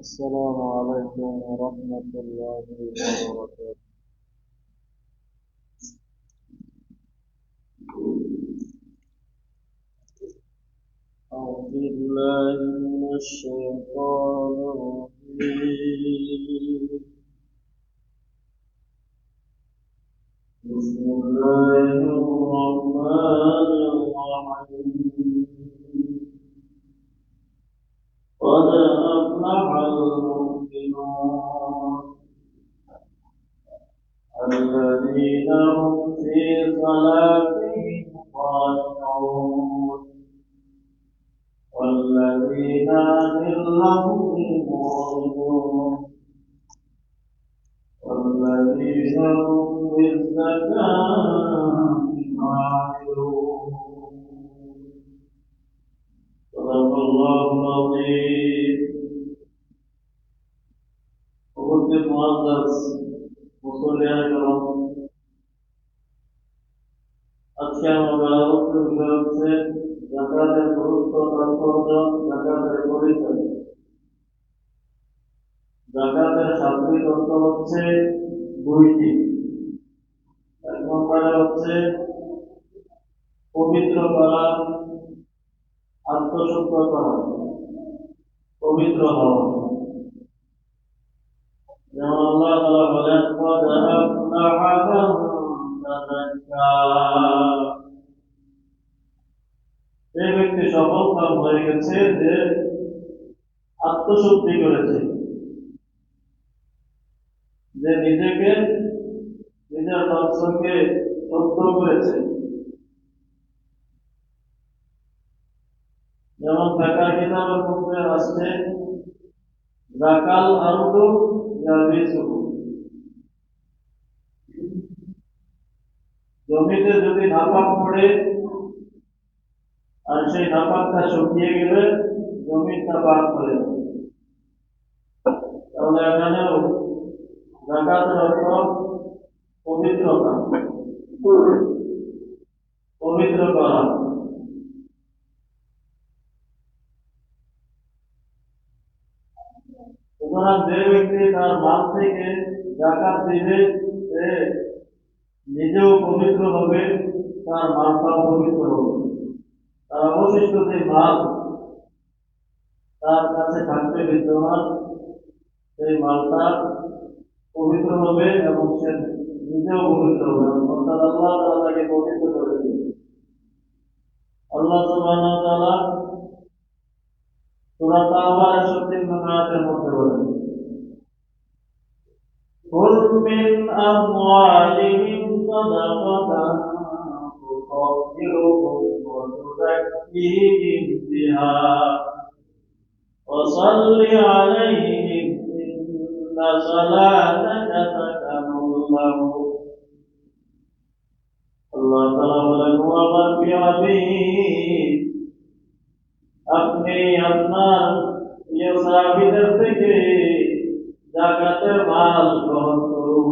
السلام عليكم ورحمة الله وبركاته. أعوذ بالله من الشيطان الرجيم. بسم الله الرحمن الرحيم. قد أفلح المؤمنون الذين هم في صلاتهم خاشعون والذين عن اللغو معرضون والذين هم بالزكاة فاعلون. صدق الله العظيم. উপস্থিত মুআজ্জাজ মুসল্লিয়ান کرام, আজকে আমাদের আলোচ্য বিষয় হচ্ছে যাকাতের গুরুত্ব, তাৎপর্য, যাকাতের পরিচয়। যাকাতের শাব্দিক অর্থ হচ্ছে দুইটি। এক নম্বরে হচ্ছে পবিত্র করা, আত্মশুদ্ধ করা, পবিত্র হওয়া। যেমন আল্লাহ তাআলা বলেন, قد أفلح من تزكى। এই ব্যক্তি সফল কাম হয়ে গেছে যে আত্মশুদ্ধি করেছে, যে নিজেকে, নিজের নফসকে শুদ্ধ করেছে। যেমন ফিকহ কিতাবের মধ্যে আসছে, যাকাল আরদু ইয়াবিসু, জমিতে যদি নাপাক পড়ে আর সেই নাপাকটা শুকিয়ে গেলে জমিটা পাক হয়ে যাবে। তাহলে এখানেও যাকাতের অর্থ পবিত্রতা, পবিত্র করা। সুতরাং যে ব্যক্তি তার মাল থেকে যাকাত দিবে, সে নিজেও পবিত্র হবে, তার মালটাও পবিত্র হবে। তার অবশিষ্ট যে মাল তার কাছে থাকবে বিদ্যমান, সেই মালটা পবিত্র হবে এবং সে নিজেও পবিত্র হবে। অর্থাৎ আল্লাহ তাআলা তাকে পবিত্র করে দিবে। আল্লাহ সুবহানাহু ওয়া তাআলা সূরা তাওবার 103 নম্বর আয়াতের মধ্যে বলেন, قُلْ مِنْ أَمْوَالِهِمْ صَدَقَةً تُطَهِّرُهُمْ وَتُزَكِّيهِمْ بِهَا وَصَلِّ عَلَيْهِمْ إِنَّ صَلَاتَكَ سَكَنٌ لَّهُمْ। আল্লাহ তাআলা বলেন, ও আমার প্রিয় হাবিব, আপনি আপনার প্রিয় সাহাবীদের থেকে যাকাতের মাল গ্রহণ করুন।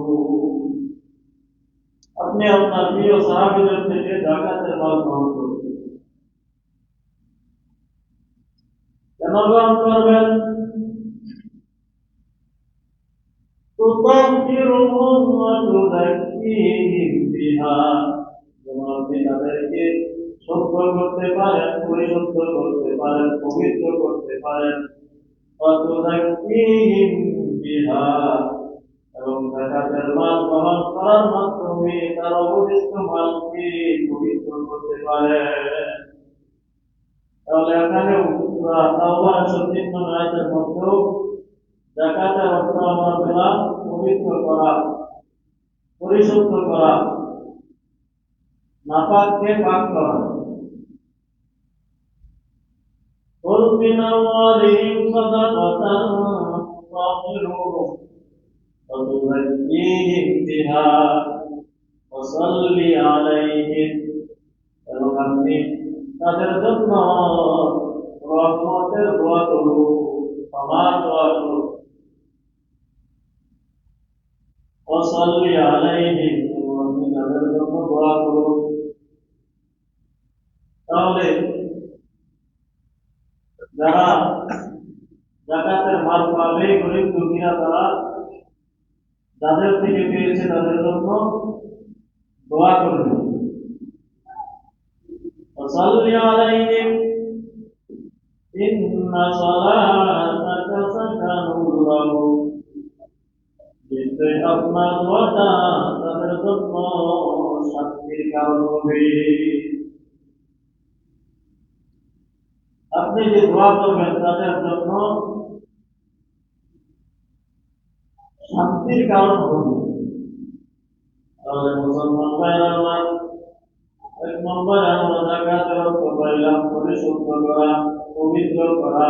আপনি আপনার প্রিয় সাহাবীদের থেকে যাকাতের মাল গ্রহণ করুন। কেন গ্রহণ করবেন? তুতাহহিরুহুম ওয়া তুযাক্কিহিম বিহা, যেন আপনি তাদেরকে শুদ্ধ করতে পারেন, পরিশুদ্ধ করতে পারেন, পবিত্র করতে পারেন। ওয়া তুযাক্কিহিম বিহা, এবং যাকাতের মাল গ্রহণ করার মাধ্যমে তার অবশিষ্ট মালকে পবিত্র করতে পারেন। তাহলে এখানেও সূরা তাওবার 103 নম্বর আয়াতের মধ্যেও যাকাতের অর্থ আমরা পেলাম পবিত্র করা, পরিশুদ্ধ করা, নাপাককে পাক করা। قُلْ مِنْ أَمْوَالِهِمْ صَدَقَةً تُطَهِّرُهُمْ وَتُزَكِّيهِمْ بِهَا وَصَلِّ عَلَيْهِمْ, এবং আপনি তাদের জন্য রহমতের দোয়া করুন, ক্ষমার দোয়া করুন। وَصَلِّ عَلَيْهِمْ, এবং আপনি তাদের জন্য দোয়া করুন। তাহলে যারা জাকাতের মাল পাবে গরিব দুঃখীরা, তারা যাদের থেকে পেয়েছে তাদের জন্য দোয়া করবে। وصل عليهم إن صلاتك سكن لهم, নিশ্চয় আপনার দোয়াটা তাদের জন্য শান্তির কারণ হবে। আপনি যে দোয়া করবেন তাদের জন্য শান্তির কারণ হবে। তাহলে মুসলমান ভাইরা, এক নম্বরে আমরা জাকাতের অর্থ পাইলাম পরিশুদ্ধ করা, পবিত্র করা,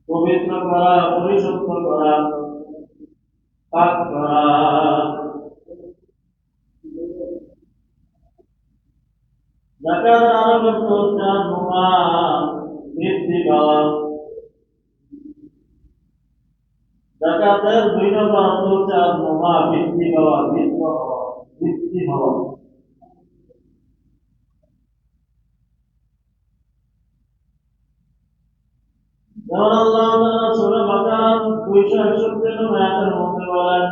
পবিত্র করা, পরিশুদ্ধ করা, পাক করা। জাকাতের আরো অর্থ হচ্ছে নুমা, বৃদ্ধি পাওয়া। জাকাতের 2 নম্বর অর্থ হচ্ছে নুমা, বৃদ্ধি পাওয়া, বৃদ্ধি হওয়া। যেমন আল্লাহ তাআলা সূরা বাকারা 261 আয়াতের মধ্যে বলেন,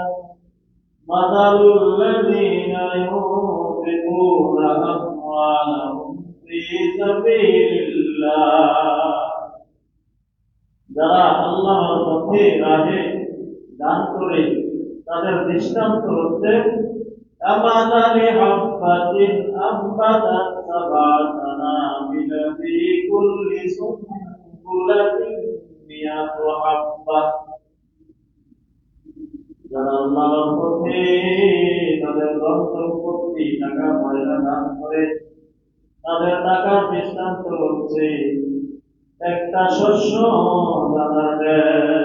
মাতালুল লাযীনা ইউনফিকুনা আমওয়ালাহুম ফী সাবিলিল্লাহ, যারা আল্লাহর পথে রাহে দান করে তাদের দৃষ্টান্ত হচ্ছে আমাদালি হাব্বাতিন আম্বাতাত সাবআ সানাবিলা ফী কুল্লি সুনবুলাতিন মিয়াতু হাব্বা। যারা আল্লাহর পথে তাদের ধন সম্পত্তি টাকা পয়সা দান করে তাদের টাকার দৃষ্টান্ত হচ্ছে একটা শস্য দানা দেয়।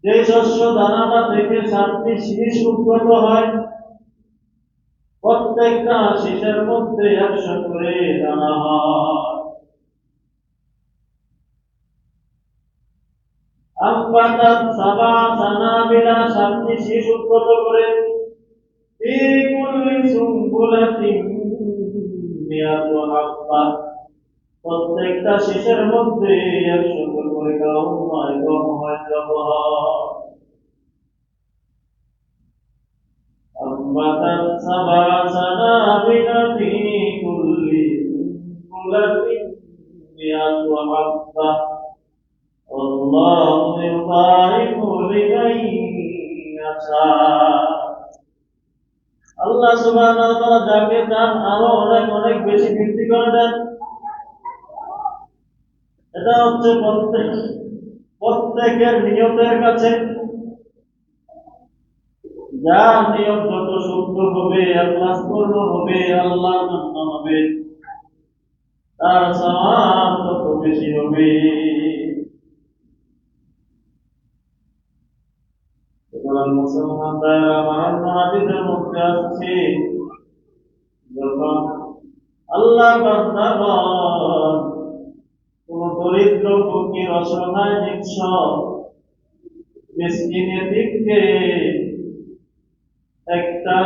যে শস্য দানাটা থেকে 7টি শীষ উদ্গত হয়, প্রত্যেকটা শীষের মধ্যে 100 করে দানা হয়। আম্বাতাত সাবা সানাবিলা, 7টি শীষ উদ্গত করে, ফী কুল্লি সুনবুলাতিন মিয়াতু হাব্বা, প্রত্যেকটা শীষের মধ্যে 100 করে গম হয়, গম হয়, জব হয়। أنبتت 7 سنابل في كل سنبلة 100 حبة والله يضاعف لمن يشاء। আল্লাহ সুবহানাহু ওয়া তাআলা যাকে চান আরো অনেক অনেক বেশি বৃদ্ধি করে দেন। এটা হচ্ছে প্রত্যেকের নিয়তের কাছে। যার নিয়ত যত শুদ্ধ হবে, ইখলাসপূর্ণ হবে, আল্লাহর জন্য হবে, তার সওয়াব তত বেশি হবে। সুতরাং মুসলমান ভাইরা আমার, হাদিসের মধ্যে আসছে, যখন আল্লাহ বান্দাগণ কোন দরিদ্র ফকির অসহায় নিঃস্ব মিসকিন এতিমকে একটা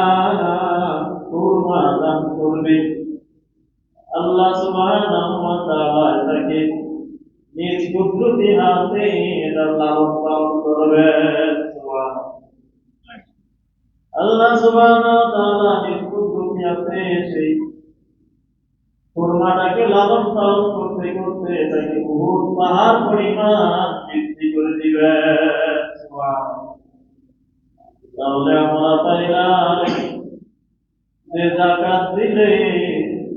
খুরমা দান করবে, আল্লাহ সুবহানাহু ওয়া তাআলা তাকে নিজ কুদরতি হাতে এটা লালন পালন করবেন। আল্লাহ সুবহানাহু ওয়া তাআলা নিজ কুদরতি হাতে সেই খুরমাটাকে লালন পালন করতে করতে এটাকে বহুত পাহাড় পরিমাণ বৃদ্ধি করে দিবেন। তাহলে আমরা পাইলাম যে জাকাত দিলে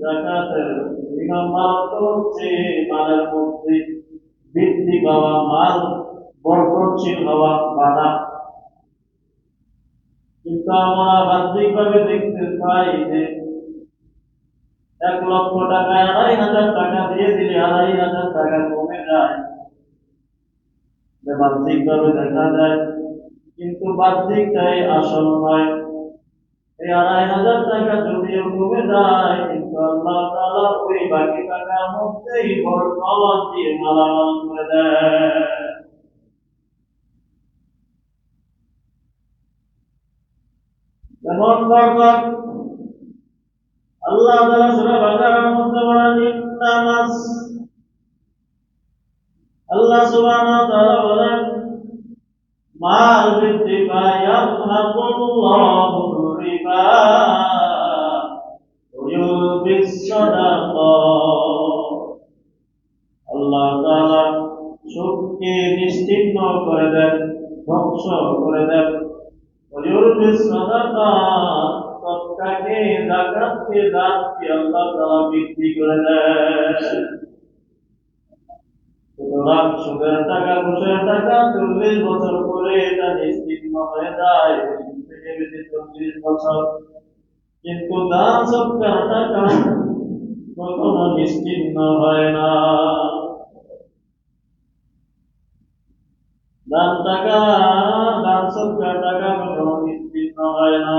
জাকাতের 2 নম্বর হচ্ছে মালের মধ্যে বৃদ্ধি পাওয়া, মাল বরকতশীল হওয়া, বাড়া। কিন্তু আমরা বাহ্যিকভাবে দেখতে পাই যে 1 লক্ষ টাকায় 2,500 টাকা দিয়ে দিলে 2,500 টাকা কমে যায়, বাহ্যিকভাবে দেখা যায়। কিন্তু বাহ্যিকটাই আসল নয়। এই 2,500 টাকা যদিও কমে যায়, কিন্তু আল্লাহ তাআলা ওই বাকি টাকার মধ্যেই বরকত দিয়ে মালামাল করে দেয়। যেমন বরকত আল্লাহ তাআলা সূরা বাকারার মধ্যে বলেন, সুবহানাহু ওয়া তাআলা বলেন মাল বৃদ্ধি পায় ইয়ামহাকুল্লাহু রিবা ওয়া ইউরবিস সাদাকাত। আল্লাহ তাআলা সুদকে নিশ্চিহ্ন করে দেন, ধ্বংস করে দেন। ওয়া ইউরবিস সাদাকাত, সদকাকে, যাকাতকে, দানকে আল্লাহ তাআলা বৃদ্ধি করে দেন। সুতরাং সুদের টাকা, ঘুষের টাকা 40 বছর পরে এটা নিশ্চিহ্ন হয়ে যায়, 20 থেকে বেশি 40 বছর। কিন্তু দান সদকার টাকা কখনো নিশ্চিহ্ন হয় না। দান টাকা, দান সদকার টাকা কখনো নিশ্চিহ্ন হয় না।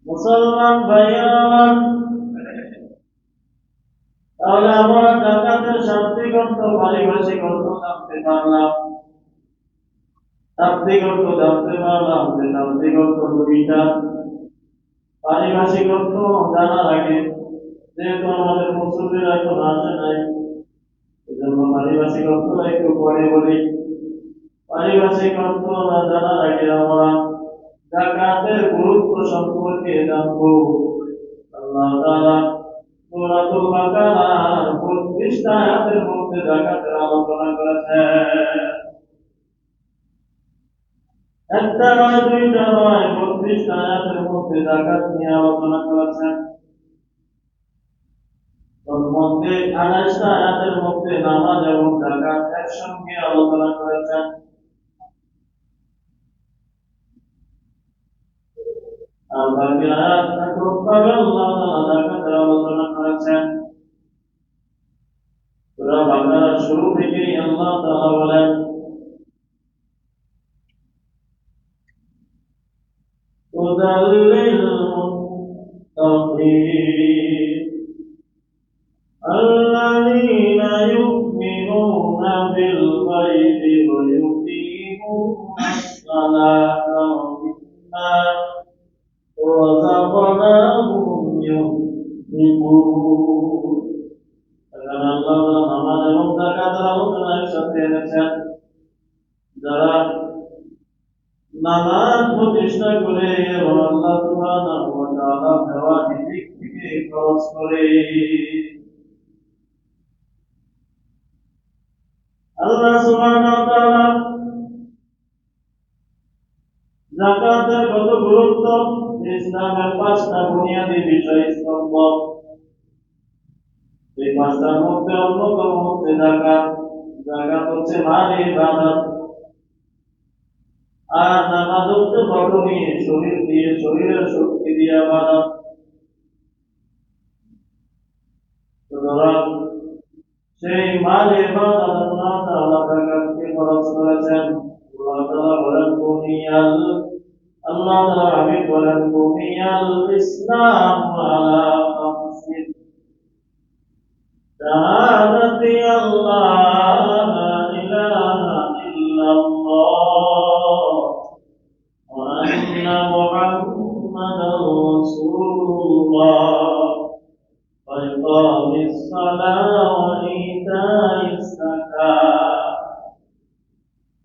মুসলমান ভাইরা আমার, তাহলে আমরা জাকাতের শাব্দিক অর্থ, পারিভাষিক অর্থ জানতে পারলাম। শাব্দিক অর্থ জানতে পারলাম যে শাব্দিক অর্থ দুইটা, পারিভাষিক অর্থ জানার আগে যেহেতু আমাদের মুসলিমরা এখন আসে নাই, এজন্য পারিভাষিক অর্থ একটু পরে বলি। পারিভাষিক অর্থ জানার আগে আমরা যাকাতের গুরুত্ব সম্পর্কে জানবো। আল্লাহ তাআলা সূরাতুল বাকারার 32 আয়াতের মধ্যে যাকাতের আলোচনা করেছেন। একটা নয়, দুইটা নয়, 32 আয়াতের মধ্যে যাকাত নিয়ে আলোচনা করেছেন। তার মধ্যে 28 আয়াতের মধ্যে নামাজ এবং যাকাত একসঙ্গে আলোচনা করেছেন। আর বাকি আয়াত এককভাবে আল্লাহ তাআলা যাকাতের আলোচনা করেছেন। সূরা বাকারার শুরু থেকেই আল্লাহ তাআলা বলেন উদাল্লিল মুত্তাকিন আল্লাযীনা ইউমিনুনা বিল গায়বি ওয়া ইউকিমুনাস সালাতা ওয়া মিম্মা রাযাকনাহুম ইউনফিকুন। এখানে আল্লাহ তাআলা নামাজ এবং যাকাতের আলোচনা একসাথে এনেছেন। যারা নামাজ প্রতিষ্ঠা করে এবং আল্লাহ সুবহানাহু ওয়া তাআলা দেওয়া রিজিক থেকে খরচ করে, আল্লাহ সুবহানাহু ওয়া তাআলা যাকাতের কত গুরুত্ব, ইসলামের 5টা বুনিয়াদী বিষয় স্তম্ভ, এই 5টার মধ্যে অন্যতম হচ্ছে যাকাত। যাকাত হচ্ছে মালি ইবাদত, আর নামাজ হচ্ছে বদনি, শরীর দিয়ে, শরীরের শক্তি দিয়ে ইবাদত। সুতরাং সেই মালি ইবাদত আল্লাহ তাআলা যাকাতকে খরচ করেছেন। আল্লাহ তাআলা বলেন আল্লাহ তাআলা হাবিব বলেন বুনিয়াল ইসলাম আলা খামসিন শাহাদাতি আল্লাহ লা ইলাহা ইল্লাল্লাহ ওয়া আন্না মুহাম্মাদার রাসূলুল্লাহ ওয়া ইকামিস সালাহ ওয়া ইতাইস যাকাত।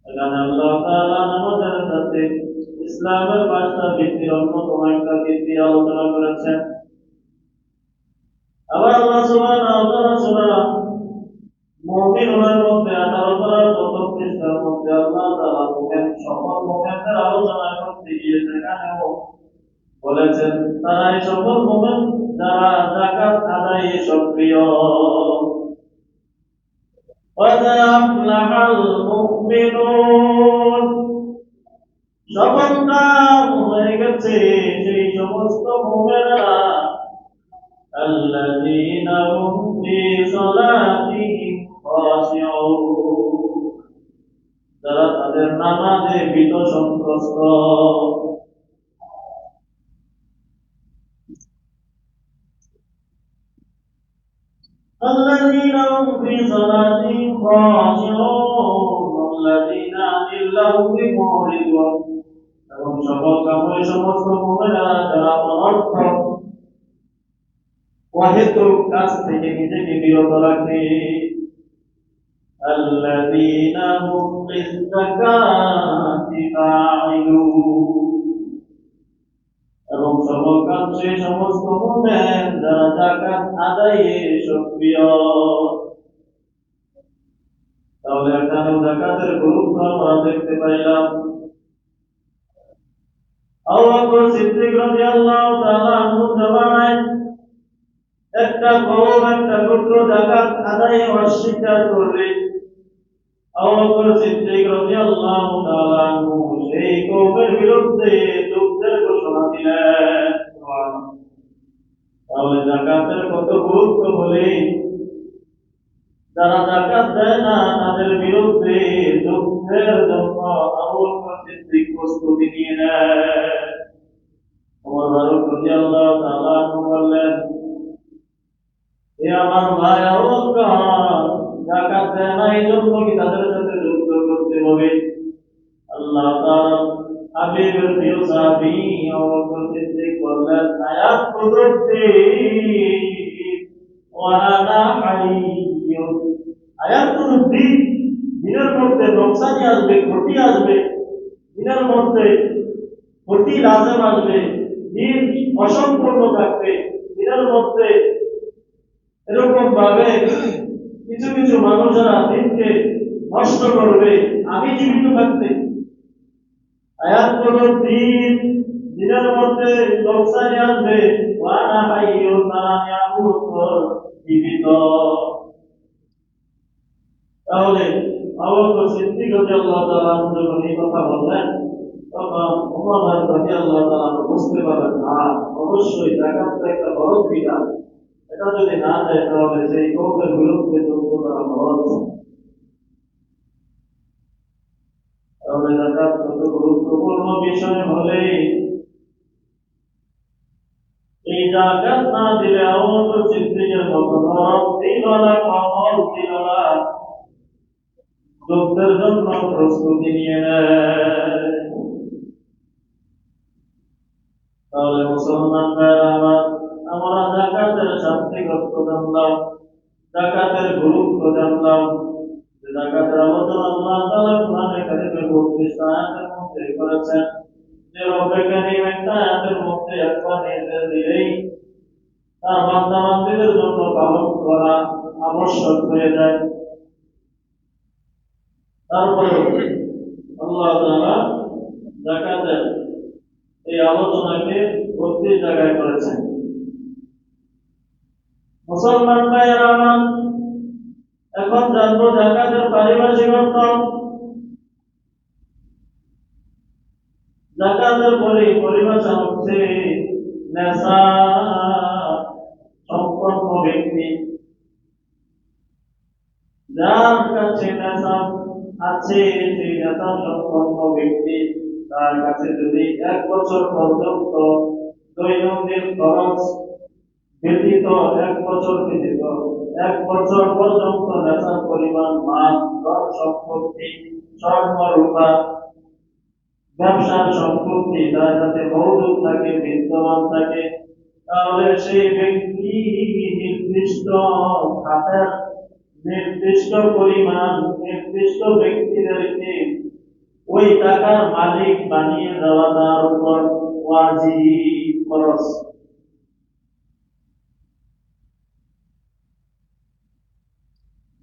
এখানে আল্লাহ তাআলা নামাজের সাথে ইসলামের 5টা ভিত্তির অন্যতম একটা ভিত্তি আলোচনা করেছেন। আবার আল্লাহ সুবহানাহু ওয়া তাআলা সূরা মুমিনুনের মধ্যে 18 পারার 1 পৃষ্ঠার মধ্যে আল্লাহ তাআলা সকল মুমিনদের আলোচনা করতে গিয়ে সেখানেও বলেছেন তারা এই সকল মুমিন যারা যাকাত আদায়ে সক্রিয়। قد أفلح المؤمنون, সফল কাম হয়ে গেছে সেই সমস্ত মুমিনেরা আল্লাযীনা হুম ফি সালাতিহিম খাশিউন, যারা তাদের নামাজে ভীত সন্ত্রস্ত। الذين هم في صلاتهم خاشعون والذين عن اللغو معرضون এবং সকল কামে সমস্ত মুমিনেরা যারা অনর্থ অহেতুক কাজ থেকে নিজেকে বিরত রাখে الذين هم للزكاة فاعلون এবং সকল কাজে সমস্ত মুমিন যারা যাকাত আদায়ে সক্রিয়। তাহলে এখানে যাকাতের গুরুত্ব আমরা দেখতে পাইলাম। আবু বকর সিদ্দিক রাদিয়াল্লাহু তাআলা আনহু জামানায় একটা কওম একটা গোত্র যাকাত আদায়ে অস্বীকার করলে আবু বকর সিদ্দিক রাদিয়াল্লাহু তাআলা আনহু সেই কওমের বিরুদ্ধে যুদ্ধের ঘোষণা দিলেন। তাহলে যাকাতের কত গুরুত্ব বলে যারা যাকাত দেয় না তাদের বিরুদ্ধে যুদ্ধের জন্য আবু বকর সিদ্দিক প্রস্তুতি নিয়ে নেয়। ওমর ফারুক রাদিয়াল্লাহু তাআলা আনহু বললেন, হে আমার ভাই আবু বকর, যাকাত দেয় না এই জন্য কি তাদের সাথে যুদ্ধ করতে হবে? আল্লাহ তাআলা হাবিবের প্রিয় সাহাবী আবু বকর সিদ্দিক বললেন, আয়াত প্রদত্তে ওয়া আনা হাইয়্যুন, আয়াত প্রদত্তে দিনের মধ্যে নোকসানি আসবে, ক্ষতি আসবে, দিনের মধ্যে ক্ষতি লাজম আসবে, দিন অসম্পূর্ণ থাকবে, দিনের মধ্যে এরকম ভাবে কিছু কিছু মানুষেরা দিনকে নষ্ট করবে আমি জীবিত থাকতে। আয়াত দিন দিনের মধ্যে লোকসানি আসবে, ওয়ানা হাইয়ুন, তারা জীবিত। তাহলে আবু বকর সিদ্দিক রাদিয়াল্লাহু তাআলা যখন এই কথা বললেন তখন ওমর রাদিয়াল্লাহু তাআলা বুঝতে পারলেন, না অবশ্যই যাকাত একটা বড় বিধান, এটা যদি না দেয় তাহলে সেই কওমের বিরুদ্ধে যুদ্ধ করা ফরজ। তাহলে যাকাত কত গুরুত্বপূর্ণ বিষয় হলে এই যাকাত না দিলে আবু বকর সিদ্দিকের মতো দিলওয়ালা কওম দিলওয়ালা যুদ্ধের জন্য প্রস্তুতি নিয়ে নেয়। তাহলে মুসলমান ভাইরা আমরা যাকাতের শান্তিগ্রস্ত জানলাম, যাকাতের গুরুত্ব জানলাম। যাকাতের আলোচনা আল্লাহ তাআলা কোরআনে কারীমের 32 আয়াতের মধ্যে করেছেন। যে রব্বে কারীম একটা আয়াতের মধ্যে একবার নির্দেশ দিলেই তার বান্দা-বান্দীদের জন্য পালন করা আবশ্যক হয়ে যায়। তারপরে আল্লাহ তাআলা যাকাতের এই আলোচনাকে 32 জায়গায় করেছেন। মুসলমান ভাইয়েরা আমার, এখন জানবো যাকাতের পারিভাষিক অর্থ। যাকাতের পরিভাষা হচ্ছে নেশাব সম্পন্ন ব্যক্তি, যার কাছে নেশাব আছে সেই নেশাব সম্পন্ন ব্যক্তি তার কাছে যদি 1 বছর পর্যন্ত দৈনন্দিন খরচ ব্যতীত 1 বছর ব্যতীত 1 বছর পর্যন্ত নেশার পরিমাণ মাল, ধন সম্পত্তি, স্বর্ণ রূপা, ব্যবসার সম্পত্তি তার কাছে মজুদ থাকে, বিদ্যমান থাকে, তাহলে সেই ব্যক্তি নির্দিষ্ট খাতের নির্দিষ্ট পরিমাণ নির্দিষ্ট ব্যক্তিদেরকে ওই টাকার মালিক বানিয়ে দেওয়া তার উপর ওয়াজিব ফরজ।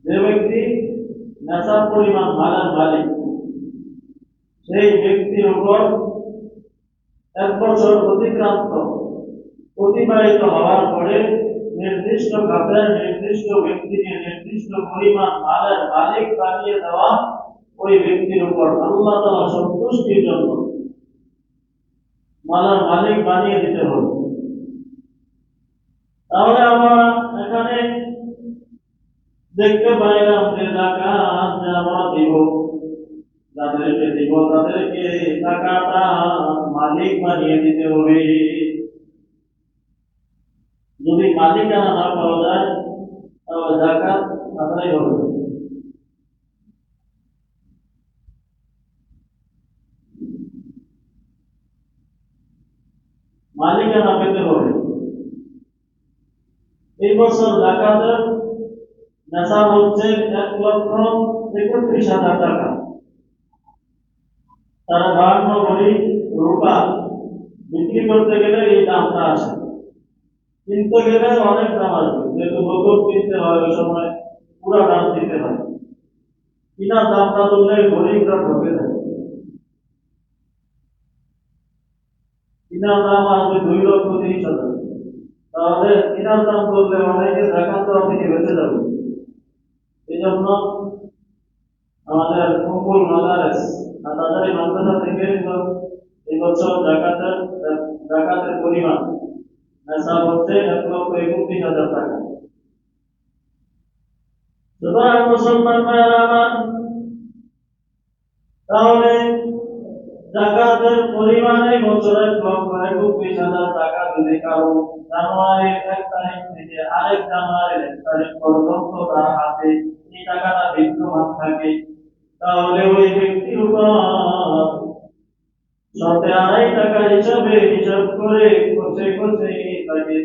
যে ব্যক্তি নেশার পরিমাণ মালের মালিক সেই ব্যক্তির উপর 1 বছর অতিবাহিত হওয়ার পরে নির্দিষ্ট খাতের নির্দিষ্ট ব্যক্তিকে নির্দিষ্ট পরিমাণ মালের মালিক বানিয়ে দেওয়া ওই ব্যক্তির উপর আল্লাহ তাআলা সন্তুষ্টির জন্য মালের মালিক বানিয়ে দিতে হবে। তাহলে আমরা এখানে দেখতে পাইলাম যে যাকাত যে আমরা দিব, যাদেরকে দিব তাদেরকে টাকাটা মালিক বানিয়ে দিতে হবে। যদি মালিকানা না পাওয়া যায় তাহলে তাহলে যাকাত আদায় হবে। মালিকানা পেতে হবে। এই বছর যাকাতের নেশাব হচ্ছে 1,31,000 টাকা। তারা 52 ভরি রূপা বিক্রি করতে গেলে এই দামটা আসে। কিনতে গেলে অনেক দাম আসবে, যেহেতু নতুন কিনতে হয় ওই সময় পুরো দাম দিতে হয়। কিনার দামটা তুললে গরিবরা ঠকে যায়। কিনার দাম আসবে 2,30,000। তাহলে কিনার দাম করলে অনেকে যাকাত দেওয়া থেকে বেঁচে যাবে। এই জন্য আমাদের কুম্বুল মাদারেস হাটাজারি মাদ্রাসা থেকে এই বছর যাকাতের পরিমাণ নেশাব হচ্ছে 1,31,000 টাকা। সুতরাং মুসলমান ভাইয়েরা আমার, তাহলে যাকাতের পরিমাণে বছরে 1,31,000 টাকা যদি কারো জানুয়ারির 1 তারিখ থেকে আরেক জানুয়ারির 1 তারিখ পর্যন্ত তার হাতে এই টাকাটা বিদ্যমান থাকে, তাহলে ওই ব্যক্তির উপর 2.5 টাকা হিসাবে হিসাব করে কষে কষে তাকে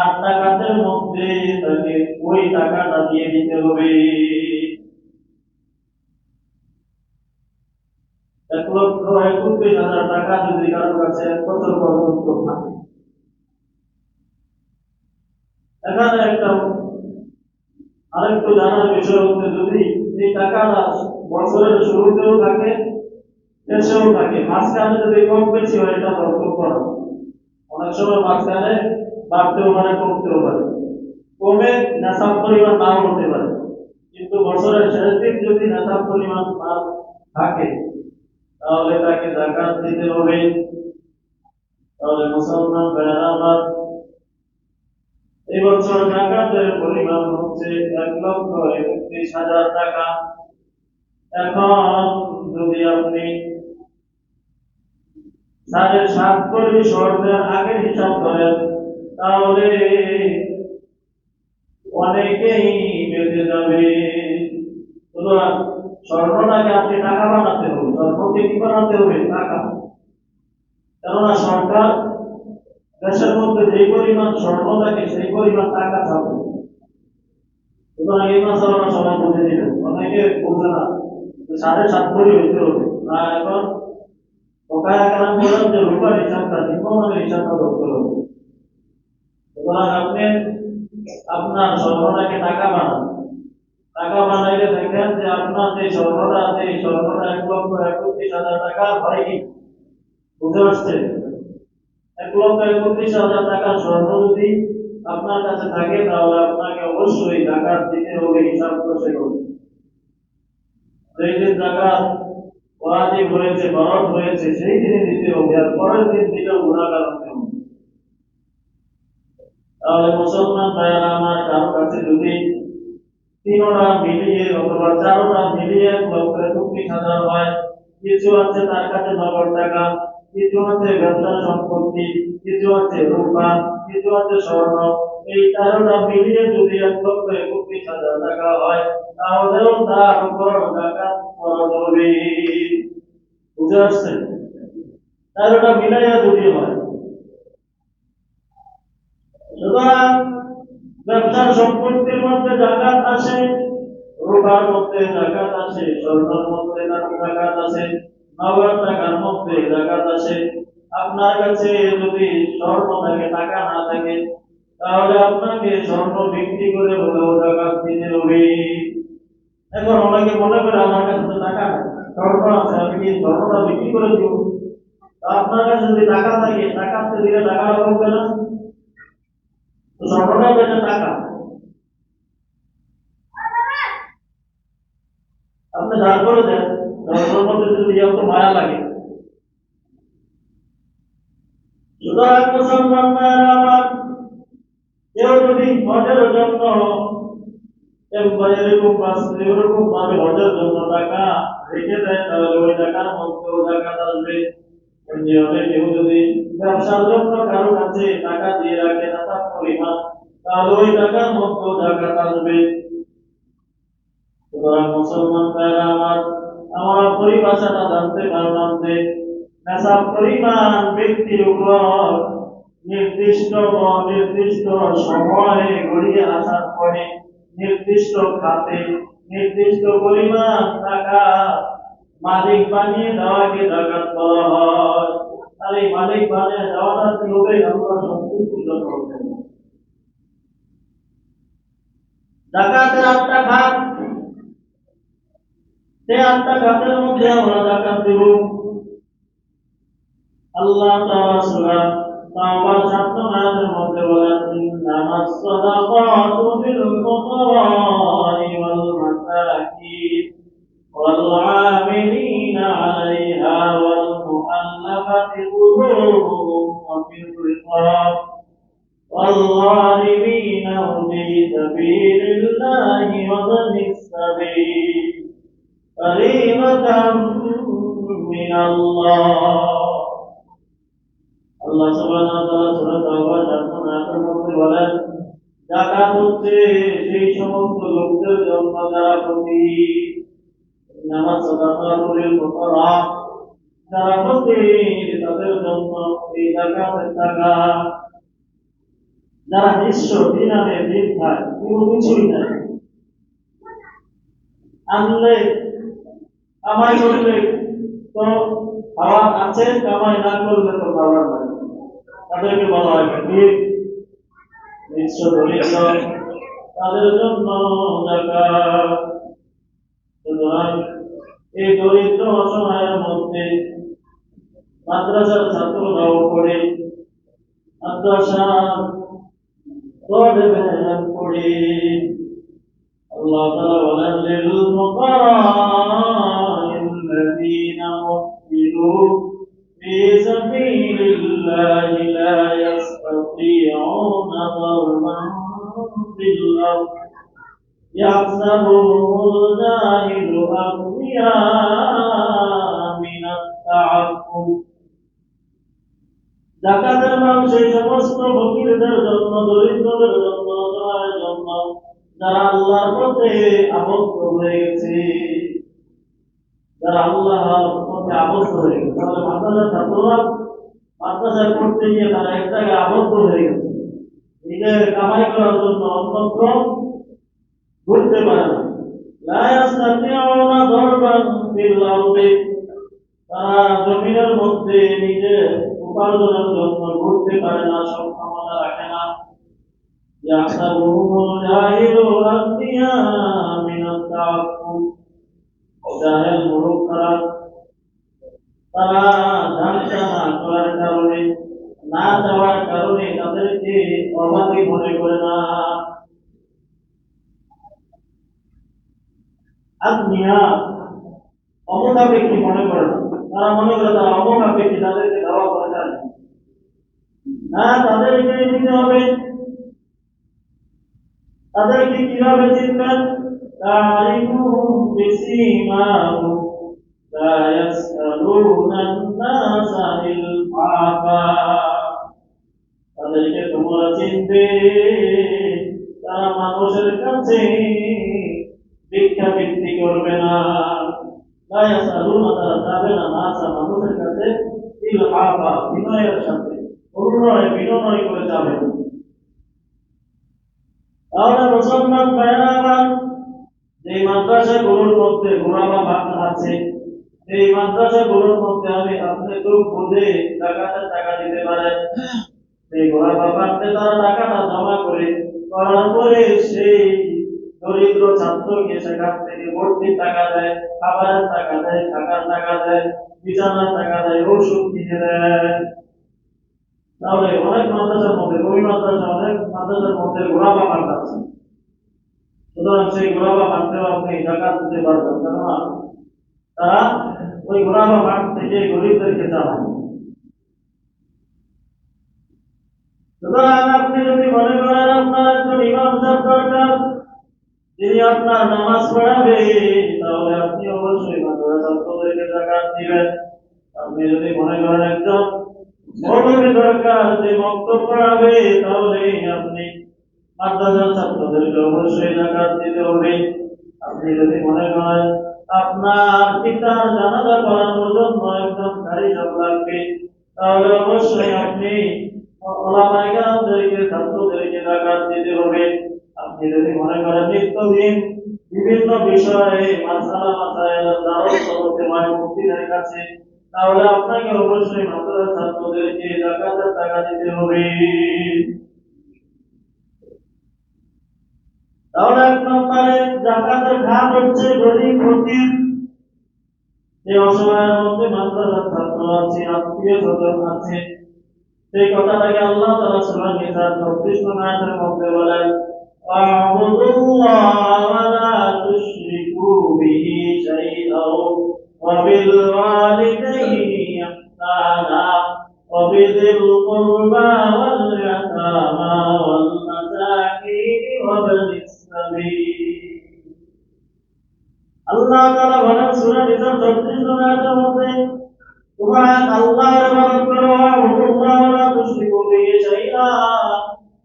8 টাকার মধ্যে তাকে ওই টাকাটা দিয়ে দিতে হবে। 1,31,000 টাকা যদি কারো কাছে 1 বছর পর্যন্ত থাকে। এখানে একটা আরেকটু জানার বিষয় হচ্ছে, যদি এই টাকাটা বছরের শুরুতেও থাকে শেষেও থাকে, মাঝখানে যদি কম বেশি হয় এটা লক্ষ্য করা। অনেক সময় মাঝখানে বাড়তেও পারে কমতেও পারে, কমে নেশাব পরিমাণ নাও হতে পারে, কিন্তু বছরের শেষ দিন যদি নেশাব পরিমাণ না থাকে তাহলে তাকে যাকাত দিতে হবে। তাহলে মুসলমান ভাইয়েরা আমার, এই বছর যাকাতের পরিমাণ হচ্ছে 1,31,000 টাকা। এখন যদি আপনি 7.5 ভরি স্বর্ণের আগের হিসাব করেন তাহলে অনেকেই বেঁচে যাবে। সুতরাং স্বর্ণটাকে আপনি টাকা বানাতে হবে, স্বর্ণকে কি বানাতে হবে? টাকা। কেননা সরকার দেশের মধ্যে যে পরিমাণ স্বর্ণ থাকে সেই পরিমাণ টাকা চাবে। সুতরাং এই মাসালা সবাই বুঝে নেবেন। অনেকে বুঝে না 7.5 ভরি হইতে হবে না। এখন ওখানে কারণ বলেন যে রূপার হিসাবটা নিম্নমানের হিসাবটা ধরতে হবে। সুতরাং আপনি আপনার স্বর্ণটাকে টাকা বানান। টাকা বানাইলে দেখেন যে আপনার যে স্বর্ণটা আছে এই স্বর্ণটা 1,31,000 টাকা হয় কি? বুঝতে পারছে? 1,31,000 টাকা স্বর্ণ যদি আপনার কাছে থাকে তাহলে আপনাকে অবশ্যই যাকাত দিতে হবে, হিসাব করে হবে। যেই দিন যাকাত ওয়াজিব হয়েছে, ফরজ হয়েছে, সেই দিনে দিতে হবে, আর পরের দিন দিলেও গুনাহগার হতে হবে। তাহলে মুসলমান ভাইয়েরা আমার, কারো কাছে যদি 3টা মিলিয়ে অথবা 4টা মিলিয়ে 1,31,000 হয়, কিছু আছে তার কাছে নগদ টাকা, কিছু আছে ব্যবসা সম্পত্তি, কিছু আছে রূপা, কিছু আছে স্বর্ণ, এই 4টা মিলিয়ে যদি 1,31,000 টাকা হয় তাহলেও তার উপর যাকাত ফরজ হবে। বুঝে আসছে? 4টা মিলাইয়া যদি হয়। সুতরাং ব্যবসার সম্পত্তির মধ্যে যাকাত আসে, রূপার মধ্যে যাকাত আসে, স্বর্ণের মধ্যে যাকাত আসে, নগদ টাকার মধ্যে যাকাত আসে। আপনার কাছে যদি স্বর্ণ থাকে, টাকা না থাকে, তাহলে আপনাকে স্বর্ণ বিক্রি করে হলেও যাকাত দিতে হবে। এখন অনেকে মনে করে আমার কাছে তো টাকা নেই, স্বর্ণ আছে, আমি কি স্বর্ণটা বিক্রি করে দিব? আপনার কাছে যদি টাকা থাকে, টাকা দিলে টাকাটা কমবে না? স্বর্ণটা বেচে টাকা আপনি ধার করে দেন, স্বর্ণের মধ্যে যদি এত মায়া লাগে। সুতরাং মুসলমান ভাইয়েরা আমার, কেউ যদি হজের জন্য এরকম ভাবে হজের জন্য টাকা রেখে দেয় তাহলে ওই টাকার মধ্যেও যাকাত আসবে। কেউ যদি ব্যবসার জন্য কারো কাছে টাকা দিয়ে রাখে না তার পরিমাণ, তাহলে ওই টাকার মধ্যে জাকাত আসবে। সুতরাং মুসলমান ভাইরা আমার পরিভাষাটা জানতে পারলাম যে নেশাব পরিমাণ ব্যক্তির উপর নির্দিষ্ট নির্দিষ্ট সময়ে গড়িয়ে আসার পরে নির্দিষ্ট খাতে নির্দিষ্ট পরিমাণ টাকা মালিক বানিয়ে দেওয়াকে জাকাত বলা হয়। আর এই মালিক বানিয়ে দেওয়াটা কি হবে? আল্লাহ সন্তুষ্টির জন্য হবে। জাকাতের 8টা খাত, সেই 8টা খাতের মধ্যে আমরা জাকাত দেব। আল্লাহ তাআলা সূরা তাওবার 7 আয়াতের মধ্যে বলেন, ইন্নামাস সাদাকাতু লিল ফুকারা'i ওয়াল মাসাকিন ওয়াল আমিলিনা 'আলাইহা ওয়াল মুআল্লাফাতি কুলুবুহুম ওয়া ফির রিকাব ওয়াল গহারিমিনা ফি সাবিলিল্লাহি ওয়া ইবনিস সাবিল ফরিদাতাম মিনাল্লাহ। আল্লাহ সুবহানাহু ওয়া তাআলা সূরা তাওবার 7 আয়াতের মধ্যে বলেন, যাকাত হচ্ছে সেই সমস্ত লোকদের জন্য যারা ফকির। ইন্নামাস সাদাকাতু লিল ফুকারা, যারা ফকির তাদের জন্য এই যাকাতের টাকা। যারা নিঃস্ব, দিনারে দিন খায়, কোনো কিছুই নাই, আনলে কামাই করলে তো খাওয়ার আছে, কামাই না করলে তো খাওয়ার নাই, তাদেরকে বলা হয় ফকির, নিঃস্ব দরিদ্র, তাদের জন্য যাকাত। সুতরাং এই দরিদ্র অসহায়ের মধ্যে মাদ্রাসার ছাত্ররাও পড়ে, মাদ্রাসার তলেবেন পড়ে। আল্লাহ তাআলা বলেন, লিল ফুকারা'আল্লাযীনা উহসিরু ফি সাবিলিল্লাহি লা ইয়াস্তাতি'উনা দারবান ফিল আরদ يحسبهم الجاهل أغنياء من التعفف। যাকাতের মাল সেই সমস্ত ফকিরদের জন্য, দরিদ্রদের জন্য, অসহায়ের জন্য, যারা আল্লাহর পথে আবদ্ধ হয়ে গেছে, যারা আল্লাহর পথে আবদ্ধ হয়ে গেছে। তাহলে মাদ্রাসার ছাত্ররা মাদ্রাসায় পড়তে গিয়ে তারা এক জায়গায় আবদ্ধ হয়ে গেছে, নিজের কামাই করার জন্য অন্যত্র ঘুরতে পারে না। লা ইয়াস্তাতিউনা দারবান ফিল আরদি, তারা জমিনের মধ্যে নিজের উপার্জনের জন্য ঘুরতে পারে না, সক্ষমতা রাখে না। ইয়াহসাবুহুমুল জাহিলু আগনিয়া মিনাত তাআফফুফ, জাহেল মূর্খরা তারা জানতে না করার কারণে, না যাওয়ার কারণে তাদেরকে অভাবী মনে করে না। আদমিয়া অমুকা ব্যক্তি মনে করে না, তারা মনে করে তারা অমুকা ব্যক্তি, তাদেরকে দেওয়া দরকার নেই। না, তাদেরকে দিতে হবে। তাদেরকে কিভাবে চিনবেন? তারিফুহুম বিসীমাহুম লা ইয়াসআলুনা আন-নাসা ইলহাফা, তাদেরকে তোমরা চিনবে, তারা মানুষের কাছে ভিক্ষা বৃত্তি করবে না। লা ইয়াসআলুনা, তারা যাবে না নাসা, মানুষের কাছে ইলহাফা, বিনয়ের সাথে, বিনয় করে যাবে। তাহলে মুসলমান ভাইরা আমার, যে মাদ্রাসাগুলোর মধ্যে ঘোরাবা ভাগ আছে, এই মাদ্রাসাগুলোর মধ্যে আমি আপনি চোখ বুঝে টাকাটা টাকা দিতে পারেন। সেই ঘোরাবা ভাগতে তারা টাকাটা জমা করে করার পরে সেই দরিদ্র ছাত্রকে সেখান থেকে ভর্তির টাকা দেয়, খাবারের টাকা দেয়, থাকার টাকা দেয়, বিছানার টাকা দেয়, ওষুধ কিনে দেয়। তাহলে অনেক মাদ্রাসার মধ্যে, ওই মাদ্রাসা অনেক মাদ্রাসার মধ্যে ঘোরাবা ভাগ আছে। সুতরাং সেই ঘোরাবা ভাগতেও আপনি জাকাত দিতে পারবেন, কেননা তারা ওই ঘোরাবা ভাগ থেকে গরিবদেরকে চালায়। সুতরাং আপনি যদি মনে করেন আপনার একজন ইমাম সাহেব দরকার, যিনি আপনার নামাজ পড়াবে, তাহলে আপনি অবশ্যই মাদ্রাসার ছাত্রদেরকে জাকাত দিবেন। আপনি যদি মনে করেন একজন মৌলবী দরকার, যে বক্তব্য পড়াবে, তাহলে আপনি মাদ্রাসার ছাত্রদেরকে অবশ্যই যাকাত দিতে হবে। আপনি যদি মনে করেন আপনার পিতার জানাজা করানোর জন্য একজন কারিগর লাগবে, তাহলে অবশ্যই আপনি ওলামায়ে কেরামদেরকে ছাত্রদেরকে যাকাত দিতে হবে। আপনি যদি মনে করেন নিত্যদিন বিভিন্ন বিষয়ে মাসালা মাসাইল দাওয়াত করতে হয় মুফতিদের কাছে, তাহলে আপনাকে অবশ্যই মাদ্রাসার ছাত্রদেরকে যাকাতের টাকা দিতে হবে। তাহলে এক নম্বরে যাকাতের খাত হচ্ছে গরিব ফকির, যে অসহায়ের মধ্যে মাদ্রাসার ছাত্র আছে, আত্মীয় স্বজন আছে। সেই কথাটাকে আল্লাহ তাআলা সূরা নিসার 34 নং আয়াতের মধ্যে বলেন, ওয়া'বুদুল্লাহ ওয়া লা তুশরিকু বিহি শাইআন ওয়া বিল ওয়ালিদাইনি ইহসানা ওয়া বিযিল কুরবা ওয়াল ইয়াতামা ওয়াল মাসাকিন ওয়া বিনিস সাবিল। আল্লাহ তাআলা বলেন সূরা নিসার 34 নং আয়াতের মধ্যে, তোমরা আল্লাহর ইবাদত করো, আল্লাহ ওয়া তুশরিকু বিহি শাইআ,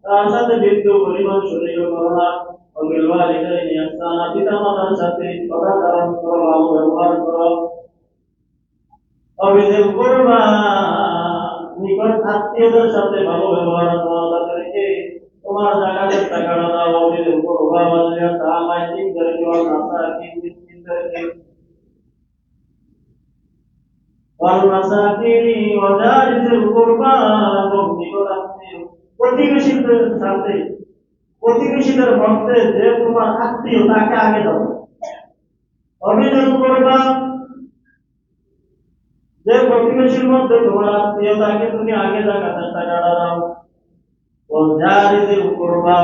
তার সাথে বিন্দু পরিমাণ শরীক করো না, ওয়া বিল ওয়ালিদাইনি ইহসানা, পিতামাতার সাথে সদাচরণ করো, ভালো ব্যবহার করো, ওয়া বিযিল কুরবা, নিকট আত্মীয়দের সাথে ভালো ব্যবহার করো, তাদেরকে তোমার যাকাতের টাকাটা দাও, ওয়া বিযিল কুরবা ওয়াল ইয়াতামা, এতিমদেরকে, ওয়াল মাসাকিন, মিসকিনদেরকে, প্রতিবেশীদের মধ্যে যে তোমার আত্মীয় তাকে আগে দাও। অভিযোগ করবা, যে প্রতিবেশীর মধ্যে তোমার আত্মীয় তাকে তুমি আগে যাকাতের টাকাটা দাও। ও জারিজের করবা,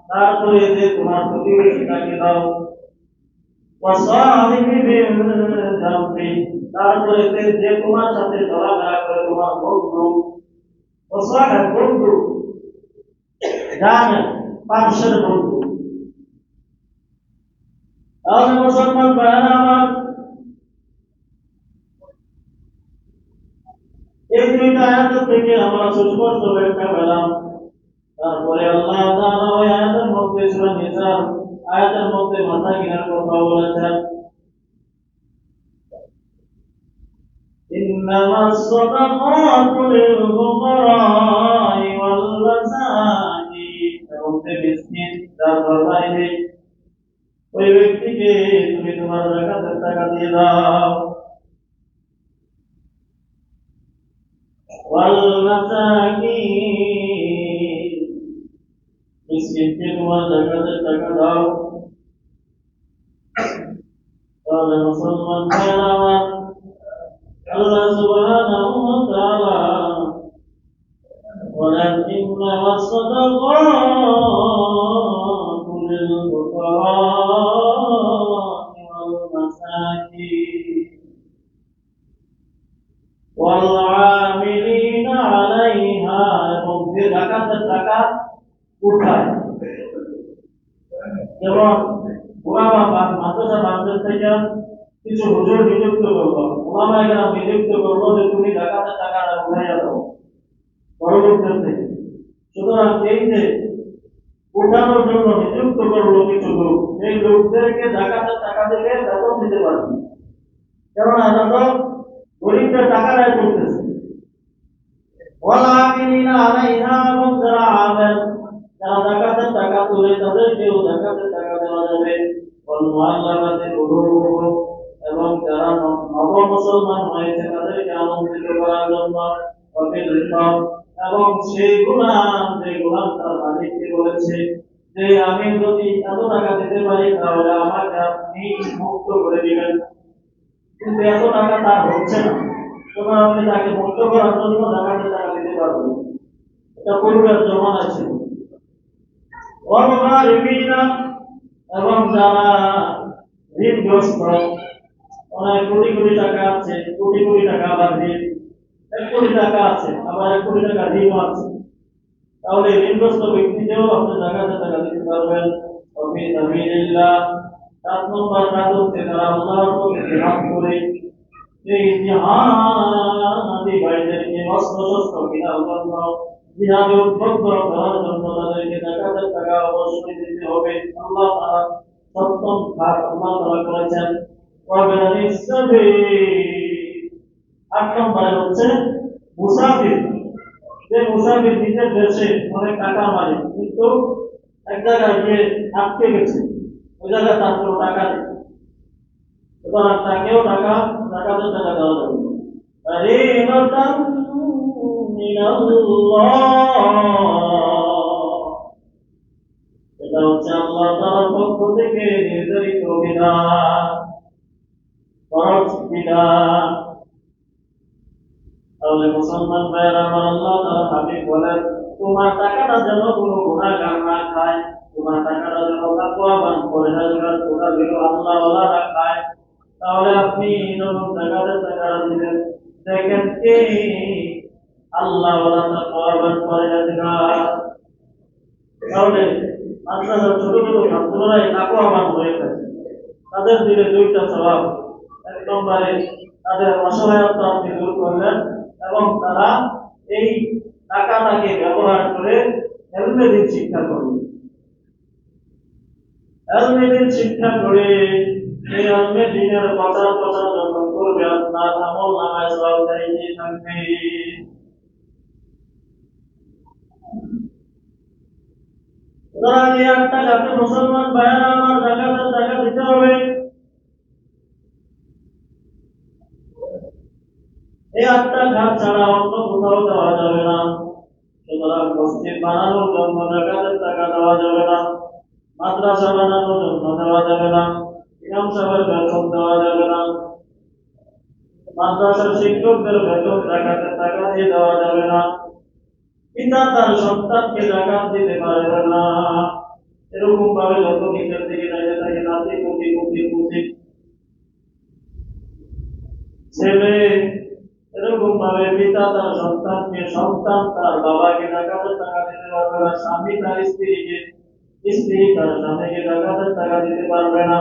তারপরে যে তোমার প্রতিবেশী তাকে দাও। তারপরে যে তোমার সাথে চলাফেরা করে তোমার বন্ধু, বন্ধু জানেন পাশের বন্ধু। তাহলে মুসলমান ভাইয়েরা আমার, এই দুইটা আয়াত থেকে আমরা সুস্পষ্ট ব্যাখ্যা পেলাম। তারপরে আল্লাহ তাআলা ওই আয়াতের মধ্যে সূরা নিসার আয়াতের মধ্যে মাসাকিনের কথা বলেছেন, إنما الصدقات للفقراء والمساكين, মিসকিন যার দরকার নেই ওই ব্যক্তিকে তুমি তোমার যাকাতের টাকা দিয়ে দাও। ওয়াল মাসাকিন, মিসকিনকে তোমার যাকাতের টাকা দাও। তাহলে মুসলমান ভাইরা আমার, আল্লাহ সুবহানাহু ওয়া তাআলা বলেন, ইন্নামা সাদাকাতু লিল ফুকারা'i ওয়াল মাসাকিন ওয়াল আমিলিনা আলাইহা, এবং যে যাকাতের টাকা উঠায়, যেমন মাদ্রাসা বান্ধব থেকে কিছু হুজুর নিযুক্ত করবো, ওলামায়ে কেরাম নিযুক্ত করবো যে তুমি যাকাতের টাকাটা উঠাইয়া দাও বড়লোকদের থেকে। সুতরাং এই যে উঠানোর জন্য নিযুক্ত করলো কিছু লোক, এই লোকদেরকে যাকাতের টাকা দিলে বেতন দিতে পারবে, কেননা এরা তো গরিবদের টাকা আদায় করতেছে। ওয়ালা আমিলিনা আলাইহা, এবং যারা আমেল, যারা যাকাতের টাকা তুলে তাদেরকেও যাকাতের টাকা দেওয়া যাবে। ওয়াল মুআল্লাফাতি কুলুবুহুম, এবং যারা নব মুসলমান হয়েছে তাদেরকে আনন্দিত করার জন্য। ওয়াবিল রিকাব, এবং সেই গোলাম, যে গোলাম তার মালিককে বলেছে যে আমি যদি এত টাকা দিতে পারি তাহলে আমাকে আপনি মুক্ত করে দিবেন, কিন্তু এত টাকা তার হচ্ছে না, তখন আপনি তাকে মুক্ত করার জন্য যাকাতের টাকা দিতে পারবেন। এটা পূর্বের জমানায় ছিল। এবং যারা ঋণগ্রস্ত, অনেক কোটি কোটি টাকা আছে, কোটি কোটি টাকা আবার ঋণ, 1 কোটি টাকা আছে, আবার 1 কোটি টাকা ঋণও আছে, তাহলে ঋণগ্রস্ত ব্যক্তিকেও আপনি যাকাতের টাকা দিতে পারবেন। ফি সাবিলিল্লাহ, 7 নম্বর কাজ হচ্ছে তারা আল্লাহর পথে জিহাদ করে, এই জিহাদি ভাইদেরকে অস্ত্র শস্ত্র কেনার জন্য জিহাদে উদ্বুদ্ধ করার জন্য তাদেরকে যাকাতের টাকা অবশ্যই দিতে হবে। আল্লাহ তাআলা সপ্তম ভাগ আল্লাহ তাআলা করেছেন ওয়াবিনিস সাবিল। 8 নম্বরে হচ্ছে মুসাফির। যে মুসাফির নিজের দেশে অনেক টাকা মালিক কিন্তু এক জায়গায় গিয়ে আটকে গেছে, ওই জায়গায় তার কোনো টাকা নেই, সুতরাং তাকেও জাকাতের টাকা দেওয়া যাবে। ফরিদাতাম মিনাল্লাহ, এটা হচ্ছে আল্লাহ তাআলার পক্ষ থেকে নির্ধারিত বিধান, ফরজ বিধান। তাহলে মুসলমান ভাইয়েরা আমার, আল্লাহ তাআলা হাবিব বলেন তোমার টাকাটা যেন কোনো গুনাহগার না খায়, তোমার টাকাটা যেন তাকওয়াবান পরহেজগার খোদা ভীরু আল্লাহওয়ালারা খায়। তাহলে আপনি যখন যাকাতের টাকাটা দিবেন, দেখেন কে আল্লাহওয়ালা তাকওয়াবান পরহেজগার। তাহলে মাদ্রাসার ছোট ছোট ছাত্ররাই তাকওয়াবান হয়ে থাকে, তাদের দিলে দুইটা স্বভাব। 1 নম্বরে তাদের অসহায়তা আপনি দূর করলেন এবং তারা এই টাকাটাকে ব্যবহার করে এলমে দ্বীন শিক্ষা করবে। এলমে দ্বীন শিক্ষা করে এই এলমে দ্বীনের প্রচার প্রসার যখন করবে, আপনার আমল নামায় সওয়াব দিয়ে থাকবে। সুতরাং এই 8 টাকাতে মুসলমান ভাইয়েরা আমার যাকাতের টাকা দিতে হবে। এই 8টা খাত ছাড়া অন্য কোথাও দেওয়া যাবে না। সুতরাং মসজিদ বানানোর জন্য যাকাতের টাকা দেওয়া যাবে না, মাদ্রাসা বানানোর জন্য দেওয়া যাবে না, ইমাম সাহেবের বেতন দেওয়া যাবে না, মাদ্রাসার শিক্ষকদের বেতন যাকাতের টাকা দিয়ে দেওয়া যাবে না, পিতা তার সন্তানকে যাকাত দিতে পারবে না। এরকম ভাবে যত নিচের দিকে যাইতে থাকে নাতি পুতি পুতি পুতি ছেলে, এরকম ভাবে পিতা তার সন্তানকে, সন্তান তার বাবাকে যাকাতের টাকা দিতে পারবে না, স্বামী তার স্ত্রীকে, স্ত্রী তার স্বামীকে যাকাতের টাকা দিতে পারবে না,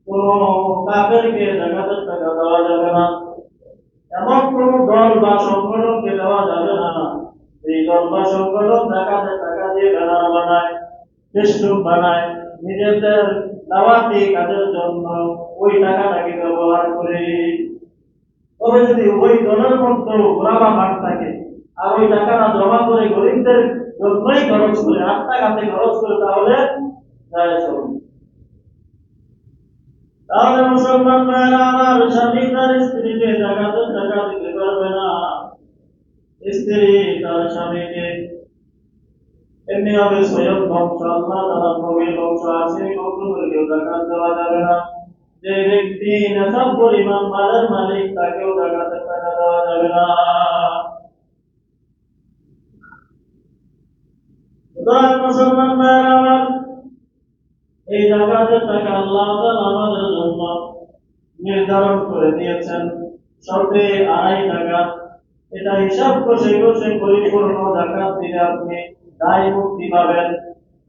কোন কাফেরকে যাকাতের টাকা দেওয়া যাবে না, এমন কোন দল বা সংগঠনকে দেওয়া যাবে না এই দল বা সংগঠন যাকাতের টাকা দিয়ে ব্যানার বানায়, ফেসবুক বানায়, নিজেদের দাওয়াতি কাজের জন্য ওই টাকাটাকে ব্যবহার করে। তবে যদি ওই দলের মধ্যে ওরাবা ভাগ থাকে আর ওই টাকাটা জমা করে গরিবদের জন্যই খরচ করে, 8 টাকাতে খরচ করে, তাহলে জায়েজ হবে। তাহলে মুসলমান ভাইয়েরা আমার, স্বামী তার স্ত্রীকে যাকাতের টাকা দিতে পারবে না, স্ত্রী তার স্বামীকে। এমনি ভাবে সৈয়দ বংশ, আল্লাহ তাআলার নবীর বংশ আছে, বংশধরকেও যাকাত দেওয়া যাবে না। যে ব্যক্তি নেশাব পরিমাণ মালের মালিক, তাকেও যাকাতের টাকা দেওয়া যাবে না। সুতরাং মুসলমান ভাইয়েরা আমার, এই যাকাতের টাকা আল্লাহ তাআলা আমাদের জন্য নির্ধারণ করে দিয়েছেন শর্তে 2.5 টাকা। এটা হিসাব কষে কষে পরিপূর্ণ যাকাত দিলে আপনি দায় মুক্তি পাবেন।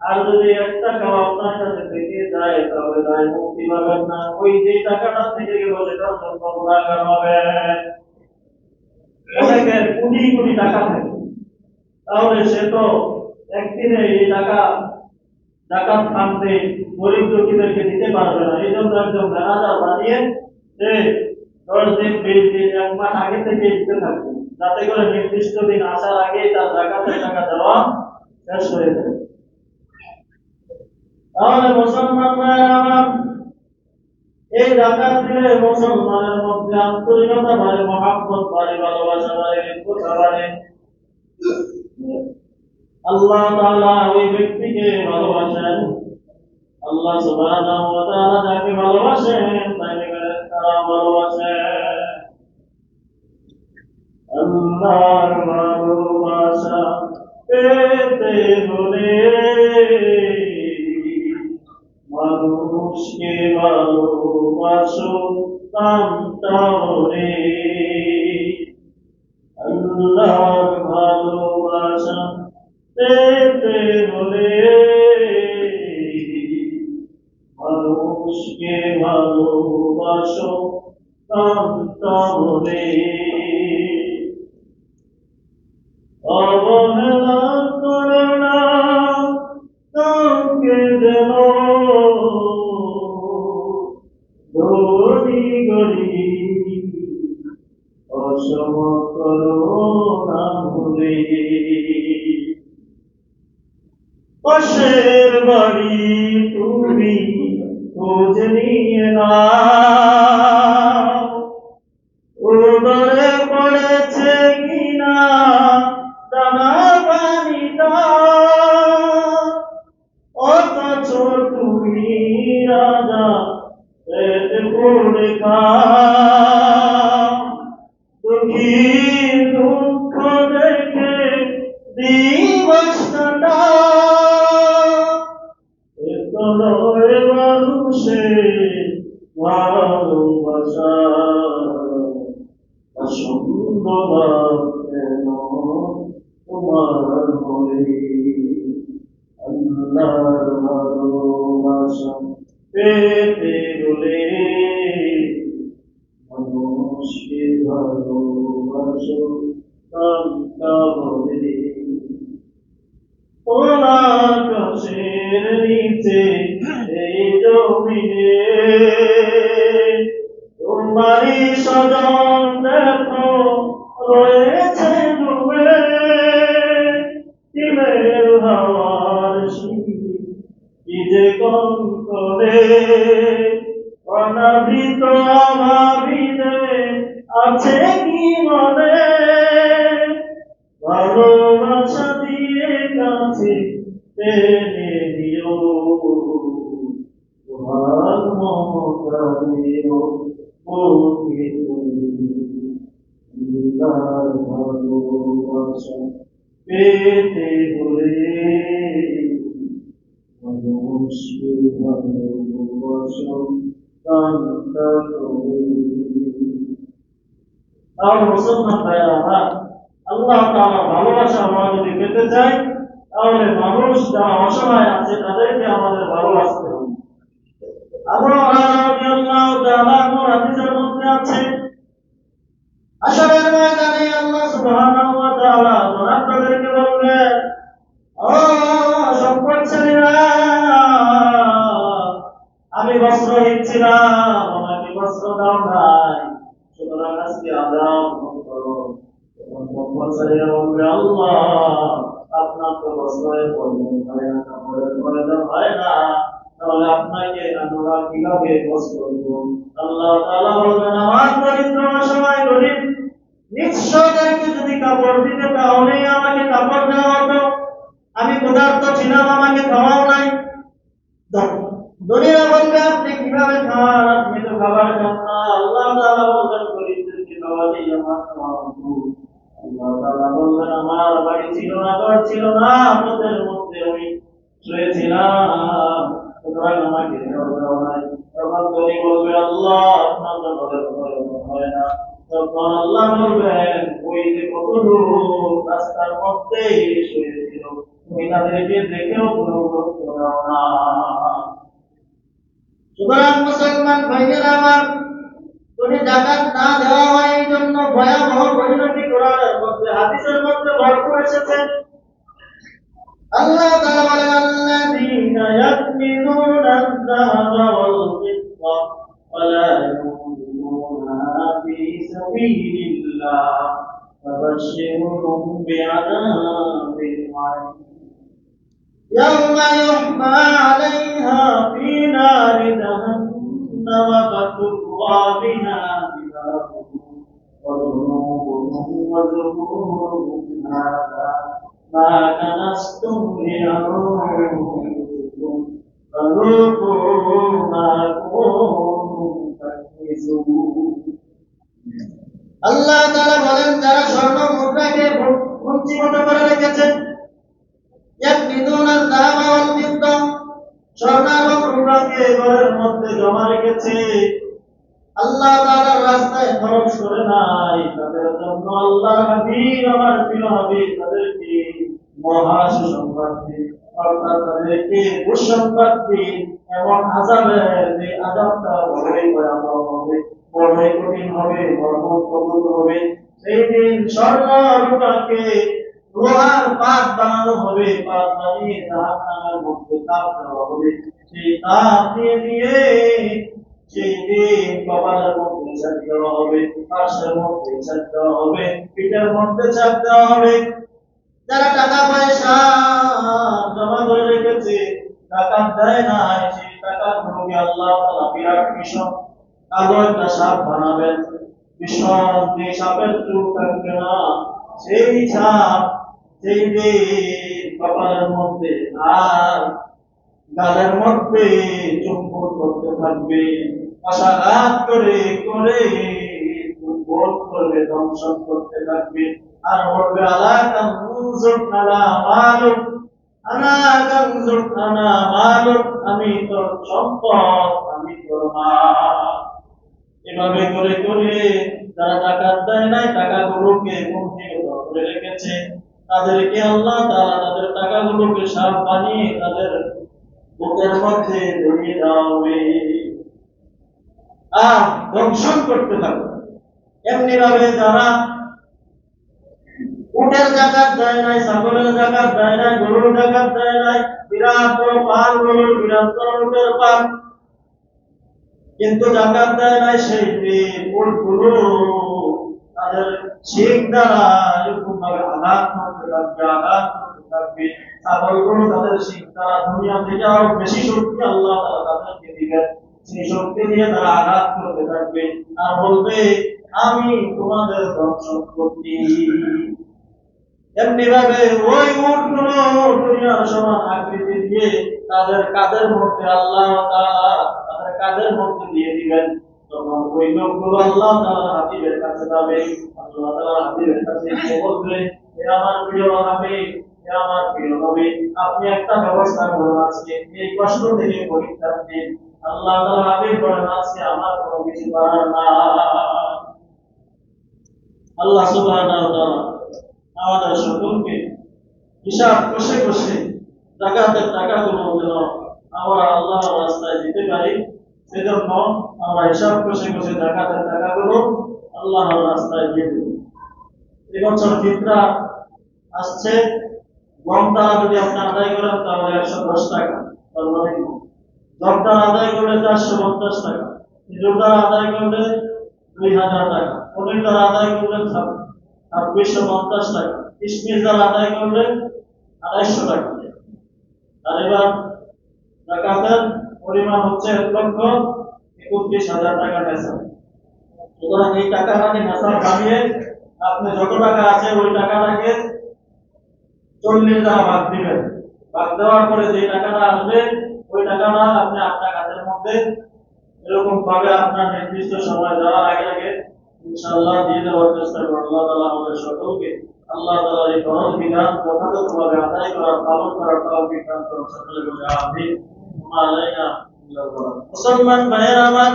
আর যদি 1 টাকাও আপনার কাছে থেকে যায়, তাহলে দায় মুক্তি পাবেন না, ওই যে টাকাটা থেকে গেল সেটার জন্য গুনাহগার হবেন। অনেকের কোটি কোটি টাকা থাকে, তাহলে সে তো একদিনে এই টাকা যাকাত ফান্ডে গরিব দুঃখীদেরকে দিতে পারবে না। এই জন্য একজন ম্যানেজার বানিয়ে সে 10 দিন 20 দিন 1 মাস আগে থেকে দিতে থাকবে, যাতে করে নির্দিষ্ট দিন আসার আগেই তার যাকাতের টাকা দেওয়া শেষ হয়ে যায়। তাহলে মুসলমান ভাইয়েরা আমার, এই যাকাত দিলে মুসলমানের মধ্যে আন্তরিকতা বাড়ে, মহাব্বত বাড়ে, ভালোবাসা বাড়ে, কথা বাড়ে। আল্লাহ তাআলা ওই ব্যক্তিকে ভালোবাসেন। আল্লাহ সুবহানাহু ওয়া তাআলা যাকে ভালোবাসেন তাকে ফেরেশতারা ভালোবাসেন। আল্লাহর ভালোবাসা পেতে হলে মানুষকে ভালোবাসো তাহলে। আল্লাহর ভালোবাসা পেতে হলে মানুষকে ভালোবাসো তাহলে। পাশের বাড়ি তুমি খোঁজ নিয়ে নাও, উদরে পড়েছে কিনা দানা পানিটা, অথচ তুমি রাজা পেট ভরে খাও। দুঃখী দুঃখ দেখে দিবসটা এতলয় মানুষের ভালোবাসা, সুন্দর কেন তোমার মনে, আল্লাহর ভালোবাসা পেতে বলে মানুষকে ভালোবাসো কান্তা বলে। আকাশের নিচে এই জমিনে তোমারই স্বজন দেখো রয়েছে ডুবে, দিনের হাওয়ার শীত কি যে কম করে, অনাবৃত অভাবীদের আছে কি মনে, ভালোবাসা দিয়ে কাছে টেনে দিও, তোমার মমতা দিও বুকে তোমার ভালোবাসা পেতে হলে মানুষকে ভালোবাসা কান্তা করে। তাহলে মুসলমান ভাইরা আমার, আল্লাহ তাআলা ভালোবাসা আমরা যদি পেতে চাই, তাহলে মানুষ যারা অসহায় আছে তাদেরকে আমাদের ভালোবাসতে হবে। আবু হুরায়রা রাদিয়াল্লাহু তাআলা হাদিসের মধ্যে আছে, হাশরের ময়দানে আল্লাহ সুবহানাহু ওয়া তাআলা মুনাফিকদেরকে বলবেন, ও সম্পদশালীরা, আমি বস্ত্রহীন ছিলাম, আমাকে বস্ত্র দাও নাই, সুতরাং আজকে আযাব করো। সম্পদশালীরা বলবে, আল্লাহ আপনার তো বস্ত্রের প্রয়োজন হয় না, কাপড়ের প্রয়োজন হয় না, তাহলে আপনাকে আমরা কিভাবে বস্ত্র দেব? আল্লাহ তাআলা বলবেন, আমার দরিদ্র অসহায় গরীব নিঃস্বদেরকে যদি কাপড় দিতে তাহলে আমাকে কাপড় দেওয়া হতো, আমি ক্ষুধার্ত ছিলাম, আমাকে খাওয়াও নাই। দুনিয়া বলবে, আপনি কিভাবে খান, আপনি তো খাবার খান না। আল্লাহ তাআলা বলবেন, গরীবদেরকে খাওয়ালেই আমার খাওয়া হতো। আল্লাহ তাআলা বলবেন, আমার বাড়ি ছিল না, ঘর ছিল না, আপনাদের মধ্যে আমি শুয়েছিলাম, সুতরাং আমাকে দেওয়া নাই। তখন গরীব বলবে, আল্লাহ আপনার তো ঘরের প্রয়োজন হয় না। তখন আল্লাহ বলবেন, ওই যে কত লোক রাস্তার মধ্যে শুয়েছিল, তুমি তাদেরকে দেখেও কোনো গুরুত্ব দাও না। সুতরাং মুসলমান ভাইয়েরা আমার, যদি যাকাত না দেওয়া হয় এই জন্য ভয়াবহ পরিণতি কোরআনের মধ্যে হাদিসের মধ্যে ভরপুর এসেছে। আল্লাহ তাআলা বলেন, আল্লাযীনা ইয়াকনিজুনা আয-যাহাবা ওয়াল ফিদ্দা ওয়া লা ইউনফিকুনাহা ফী সাবিলিল্লাহ ফাবাশশিরহুম বিআযাবিন আলীম ইয়াওমা ইউহমা আলাইহা ফী নারি জাহান্নাম ফাতুররা বিহা জিবাহুহুম ওয়া জুনুবুহুম ওয়া যুহুরুহুম হাযা মা কানাসতুম লিআনফুসিকুম ফাযুকু মা কুনতুম তাকনিজুন। আল্লাহ তাআলা বলেন, যারা স্বর্ণ মুদ্রাকে সঞ্চিত করে রেখেছে, ইয়াকনিদুনা আয-যাহাবা ওয়াল ফিদ্দা, স্বর্ণ এবং রূপাকে ঘরের মধ্যে জমা রেখেছে, আল্লাহ তাআলার রাস্তায় খরচ করে নাই, তাদের জন্য আল্লাহর হাবিব, আমার প্রিয় হাবিব, তাদেরকে মহা সুসংবাদ দিন, অর্থাৎ তাদেরকে দুঃসংবাদ দিন, এবং আযাবের যে আযাবটা বড়ই ভয়াবহ হবে, বড়ই কঠিন হবে, মর্মন্তুদ হবে। সেই দিন স্বর্ণ রূপাকে লোহার পাত বানানো হবে, পাত বানিয়ে জাহান্নামের মধ্যে তাপ দেওয়া হবে। সেই তাপ দিয়ে দিয়ে সেই দিন কপালের মধ্যে চাপ দেওয়া হবে, পাশের মধ্যে চাপ দেওয়া হবে, পিঠের মধ্যে চাপ দেওয়া হবে। যারা টাকা পয়সা জমা করে দেয় না, সেই টাকাগুলোকে আল্লাহ তাআলা বিরাট ভীষণ কালো একটা সাপ বানাবেন। ভীষণ যে সাপের চোখ থাকবে না, সেই সাপ সেই যে কপালের মধ্যে আর গালের মধ্যে চুম্বন করতে থাকবে, আশাঘাত করে করে দুর্বল করবে, ধ্বংসন করতে থাকবে। আর বলবে আলা কানজুন আলা মালুক, আনা কানজুন আনা মালুক, আমি তোর সম্পদ, আমি তোর মাল। এভাবে করে করে যারা যাকাত দেয় নাই, টাকাগুলোকে কুক্ষিগত করে রেখেছে, তাদেরকে আল্লাহ তাআলা তাদের টাকাগুলোকে সাপ বানিয়ে তাদের বুকের মধ্যে ধরিয়ে দেওয়া হবে আর দংশন করতে থাকবে। এমনি ভাবে যারা উটের জাকাত দেয় নাই, ছাগলের জাকাত দেয় নাই, গরুর জাকাত দেয় নাই, বিরাট বড় পাল গরুর, বিরাট বড় উটের পাল, কিন্তু জাকাত দেয় নাই, সেই উটগুলো তাদের শিং দ্বারা এরকম ভাবে আঘাত করতে থাকবে, আঘাত করতে থাকবে। ছাগলগুলো তাদের শিং দ্বারা দুনিয়া থেকে আরো বেশি শক্তি আল্লাহ তাআলা তাদেরকে দিবেন, সেই শক্তি দিয়ে তারা আঘাত করতে থাকবে আর বলবে আমি তোমাদের ধ্বংসন করছি। এমনি ভাবে ওই উটগুলো দুনিয়ার সমান আকৃতি দিয়ে তাদের কাদের মধ্যে আল্লাহ তাআলা তাদের কাদের মধ্যে দিয়ে দিবেন। তখন ওই লোকগুলো আল্লাহ তাআলার হাবিবের কাছে যাবে, আল্লাহ তাআলার হাবিবের কাছে এসে বলবে, হে আমার প্রিয় হাবিব, হে আমার প্রিয় নবী, আপনি একটা ব্যবস্থা করুন, আজকে এই কষ্ট থেকে পরিত্রাণ দিন। আল্লাহ তাআলার হাবিব বলেন, আজকে আমার কোনো কিছু করার না। আল্লাহ সুবহানাহু ওয়া তাআলা আমাদের সকলকে হিসাব কষে কষে যাকাতের টাকাগুলো যেন আমরা আল্লাহর রাস্তায় দিতে পারি, সেজন্য আমরা হিসাব কষে কষে যাকাতের টাকাগুলো আল্লাহর রাস্তায় দিয়ে দেব। এবছর ফিতরা আসছে, গমটা যদি আপনি আদায় করেন তাহলে 110 টাকা সর্বনিম্ন, জবটা আদায় করলে 450 টাকা, খেজুরটা আদায় করলে 2000 টাকা, পনিরটা আদায় করলে 2650 টাকা, কিশমিশ আদায় করলে 250 টাকা। আর এবার যাকাতের পরিমাণ হচ্ছে 1,31,000 টাকা নেশাব। সুতরাং এই টাকাটাকে নেশাব বানিয়ে আপনি যত টাকা আছে ওই টাকাটাকে 40 দ্বারা ভাগ দিবেন। ভাগ দেওয়ার পরে যে টাকাটা আসবে ওই টাকাটা আপনি আপনার কাছের মধ্যে এরকম ভাবে আপনার নির্দিষ্ট সময় যাওয়ার আগে আগে ইনশাআল্লাহ দিয়ে দেওয়ার চেষ্টা করুন। আল্লাহ তাআলা আমাদের সকলকে আল্লাহ তাআলার এই ফরজ বিধান যথাযথভাবে আদায় করার, পালন করার তৌফিক দান করুন। সকলে বলে আমিন। ওয়া আলাইনা বিল বারাক। মুসলমান ভাইয়েরা আমার,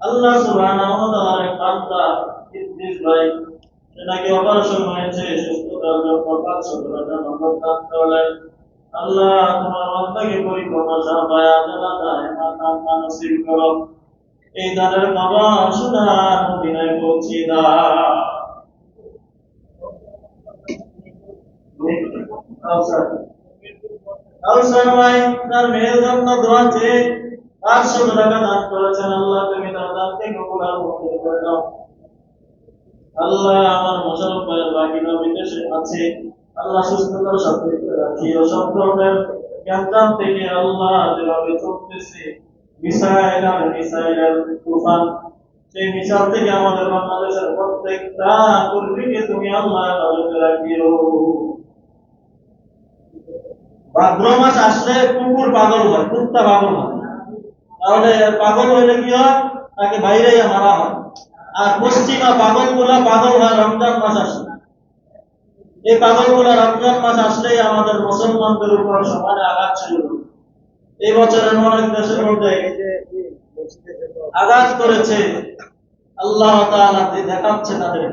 আল্লাহ সুবহানাহু ওয়া তাআলার এক বান্দা ইদ্রিস ভাই, সেটাকে অপারেশন হয়েছে, সুস্থতার জন্য 500 টাকা নগদ দান করলেন। আল্লাহ তোমার বান্দাকে পরিপূর্ণ সাফায়া জান্নাত নসিব করো। এই দানের বাবা সোনার মদিনায় পৌঁছে দাও। কাউসার ভাই তার মেয়ের জন্য দোয়া চেয়ে 500 টাকা দান করেছেন। আল্লাহ তুমি তার দানকে কবুল আর মঞ্জুর করে নাও। আল্লাহ আমার মোশাররফ ভাইয়ের বাগিনা বিদেশে আছে, আল্লাহ সুস্থতার সাথে রাখিও। সব ধরনের জ্ঞান থেকে আল্লাহ যেভাবে চলতেছে মিসাইল আর মিসাইলের তুফান, সেই মিসাইল থেকে আমাদের বাংলাদেশের প্রত্যেকটা কর্মীকে তুমি আল্লাহ হেফাজতে রাখিও। ভাদ্র মাস আসলে কুকুর পাগল হয়, কুত্তা পাগল হয়, তাহলে পাগল হইলে কি হয়, তাকে বাইরে মারা হয়। আর পশ্চিমা পাগল গুলা পাগল হয় রমজান মাস আসলে। এই পাগল গুলা রমজান মাস আসলেই আমাদের মুসলমানদের উপর সমানে আঘাত ছিল। এই বছরের অনেক দেশের মধ্যে আঘাত করেছে। আল্লাহ তাআলা দেখাচ্ছে তাদের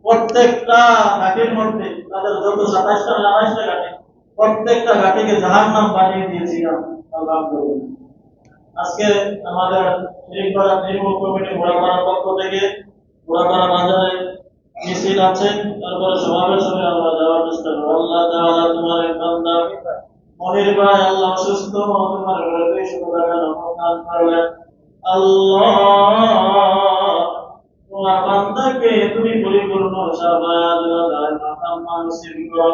প্রত্যেকটা ঘাটির মধ্যে, তাদের যত 27টা 28টা ঘাটি, প্রত্যেকটা ঘাটিকে জাহান্নাম বানিয়ে দিয়েছিলাম। আলহামদুলিল্লাহ আজকে আমাদের শিরিকপাড়া নির্মূল কমিটি ঘোড়াপাড়ার পক্ষ থেকে ঘোড়াপাড়া বাজারে মিছিল আছে, তারপরে সমাবেশ হবে, আমরা যাওয়ার চেষ্টা করবো। আল্লাহ তাআলা তোমার এক বান্দা মনির ভাই আল্লাহ সুস্থ তোমার ঘরে শুধু টাকা দান করলেন। আল্লাহ তোমার বান্দাকে তুমি পরিপূর্ণ সাফায়াত নসিব করো।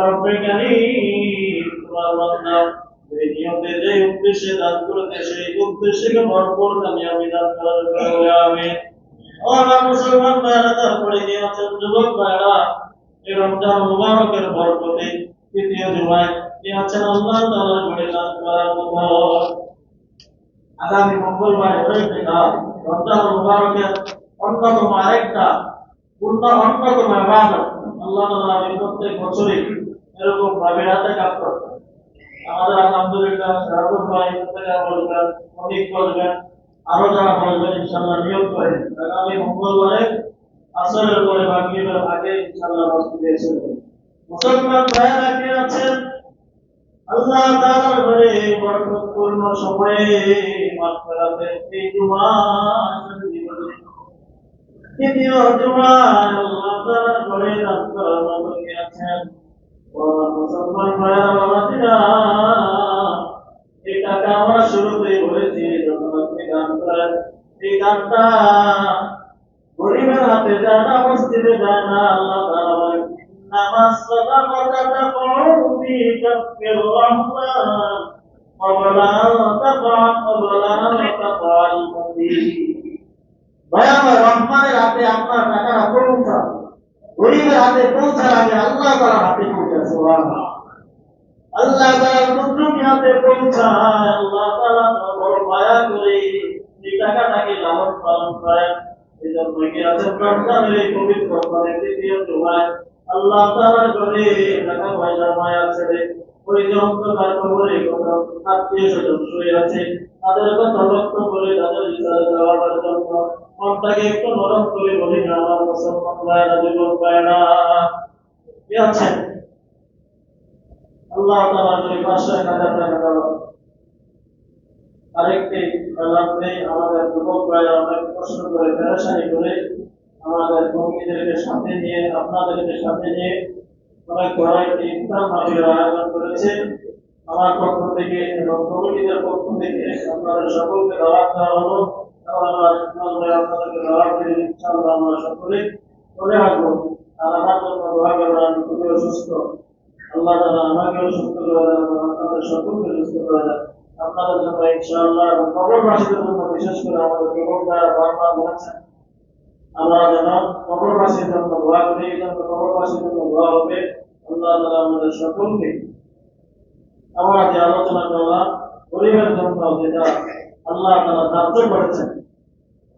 রব্বে কারীম তোমার বান্দা এই নিয়তে যে উদ্দেশ্যে দান করেছে সেই উদ্দেশ্যকে ভরপুর কামিয়াবি দান করার করে বলে আমিন। আমার মুসলমান ভাইরা, তারপরে কি আছেন যুবক ভাইরা, এই রমজান মুবারকের বরকতে তৃতীয় জুমায় কি আছেন আল্লাহ তাআলার ঘরে দান করার মতো আগামী মঙ্গলবার রমজান মুবারকের অন্যতম আরেকটা অন্যতম ইবাদত আল্লাহ তাআলা প্রত্যেক বছরই এরকম ভাবে রাতে কাজ করতেন। আমাদের আলহামদুলিল্লাহ সারাদিন ভাই থেকে বলবেন, অনেক বলবেন, আরো যারা বলবেন ইনশাআল্লাহ নিয়োগ করে আগামী মঙ্গলবারে আসরের পরে মাগরিবের আগে ইনশাআল্লাহ মসজিদে এসে যাবেন। মুসলমান ভাইরা কে আছেন আল্লাহ তাআলার ঘরে বরকতপূর্ণ সময়ে মাগফিরাতের এই জুমার জীবনে তৃতীয় জুমায় আল্লাহ তাআলার ঘরে দান করার মতো কে আছেন? ও মুসলমান ভাইরা বাবাজিরা, এই টাকা আমরা শুরুতেই বলেছি যখন আপনি দান করেন এই দানটা গরিবের হাতে যায় না, মসজিদে যায় না। আল্লাহ তাআলা বলেন নামাজ সাদাকাতা তাকুবি কাফির রহমান ওয়ালা তাকাল মুদি। দয়াময় রহমানের হাতে আপনার টাকাটা পৌঁছা, গরিবের হাতে পৌঁছার আগে আল্লাহ তাআলার হাতে পৌঁছায়। সুবহানাল্লাহ। আল্লাহ তাআলার কুদরতি হাতে পৌঁছায়। আল্লাহ তাআলা বড় মায়া করে এই টাকাটাকে লালন পালন করেন। এই জন্য কি আছে রমজানের এই পবিত্র তৃতীয় জুমায় আল্লাহ তাআলার ঘরে টাকা পয়সা মায়া ছেড়ে ওই যে অন্ধকার কবরে কত আত্মীয় স্বজন শুয়ে আছে তাদের কথা লক্ষ্য করে তাদের ইচ্ছায় যাওয়ার জন্য মনটাকে একটু নরম করে বলি না আমার মুসলমান ভাইরা, যুবক ভাইরা কি আছেন আল্লাহ তাআলার ঘরে 5,000 টাকা দেওয়া। আরেকটি লাগবে আমাদের যুবক ভাইরা অনেক কষ্ট করে পেরেশানি করে আমাদের কমিটিদেরকে সাথে নিয়ে আপনাদেরকে সাথে নিয়ে অনেক বড় একটি ইফতার মাহফিলের আয়োজন করেছে। আমার পক্ষ থেকে এবং কমিটিদের পক্ষ থেকে আপনাদের সকলকে দাওয়াত দেওয়া হলো এবং আপনাদেরকে দাওয়াত দিয়ে ইনশাআল্লাহ আমরা সকলে চলে আসবো। আর আমার জন্য দোয়া করবেন, আমি খুবই অসুস্থ, আল্লাহ তাআলা আমাকেও সুস্থ করে দেন এবং আপনাদের সকলকে সুস্থ করে দেন। আপনাদের জন্য ইনশাআল্লাহ কবরবাসীদের জন্য বিশেষ করে আমাদের যুবক ভাইরা বারবার বলেছেন আমরা যেন কবরবাসীর জন্য দোয়া করি, এই জন্য কবরবাসীর জন্য দোয়া হবে। আল্লাহ তাআলা আমাদের সকলকে আমরা যে আলোচনা করলাম গরিবের জন্য যেটা আল্লাহ তাআলা ধার্য করেছেন,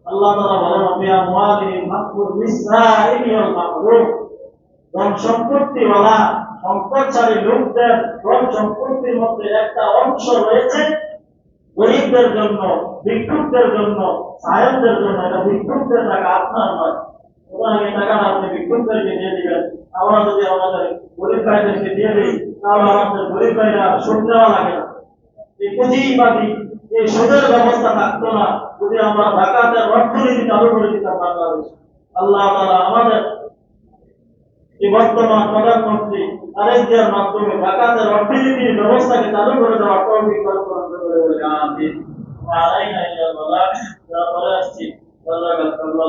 আল্লাহ তাআলা বলেন অবিয়া মুআলিহিম হাক্কুল লিসাইলি ওয়াল মাহরুম, ধন সম্পত্তিওয়ালা সম্পদশালী লোকদের ধন সম্পত্তির মধ্যে একটা অংশ রয়েছে গরিবদের জন্য, ভিক্ষুকদের জন্য, সায়নদের জন্য। এটা ভিক্ষুকদের টাকা, আপনার নয়। সুতরাং এই টাকাটা আপনি ভিক্ষুকদেরকে দিয়ে দিবেন। আমরা যদি আমাদের গরিব ভাইদেরকে দিয়ে দিই তাহলে আমাদের গরিব ভাইরা সুদ নেওয়া লাগে না, এই পুঁজিবাদী এই সুদের ব্যবস্থা থাকতো না যদি আমরা যাকাতের অর্থনীতি চালু করে দিতাম বাংলাদেশ। আল্লাহ তাআলা আমাদের এই বর্তমান প্রধানমন্ত্রী খালেদা জিয়ার মাধ্যমে যাকাতের অর্থনীতির ব্যবস্থাকে চালু করে দেওয়ার তৌফিক দান করুন বলে আমিন। ওয়া আলাইনা ইয়া আল্লাহ, যারা পরে আসছি আল্লাহ কাছে আল্লাহ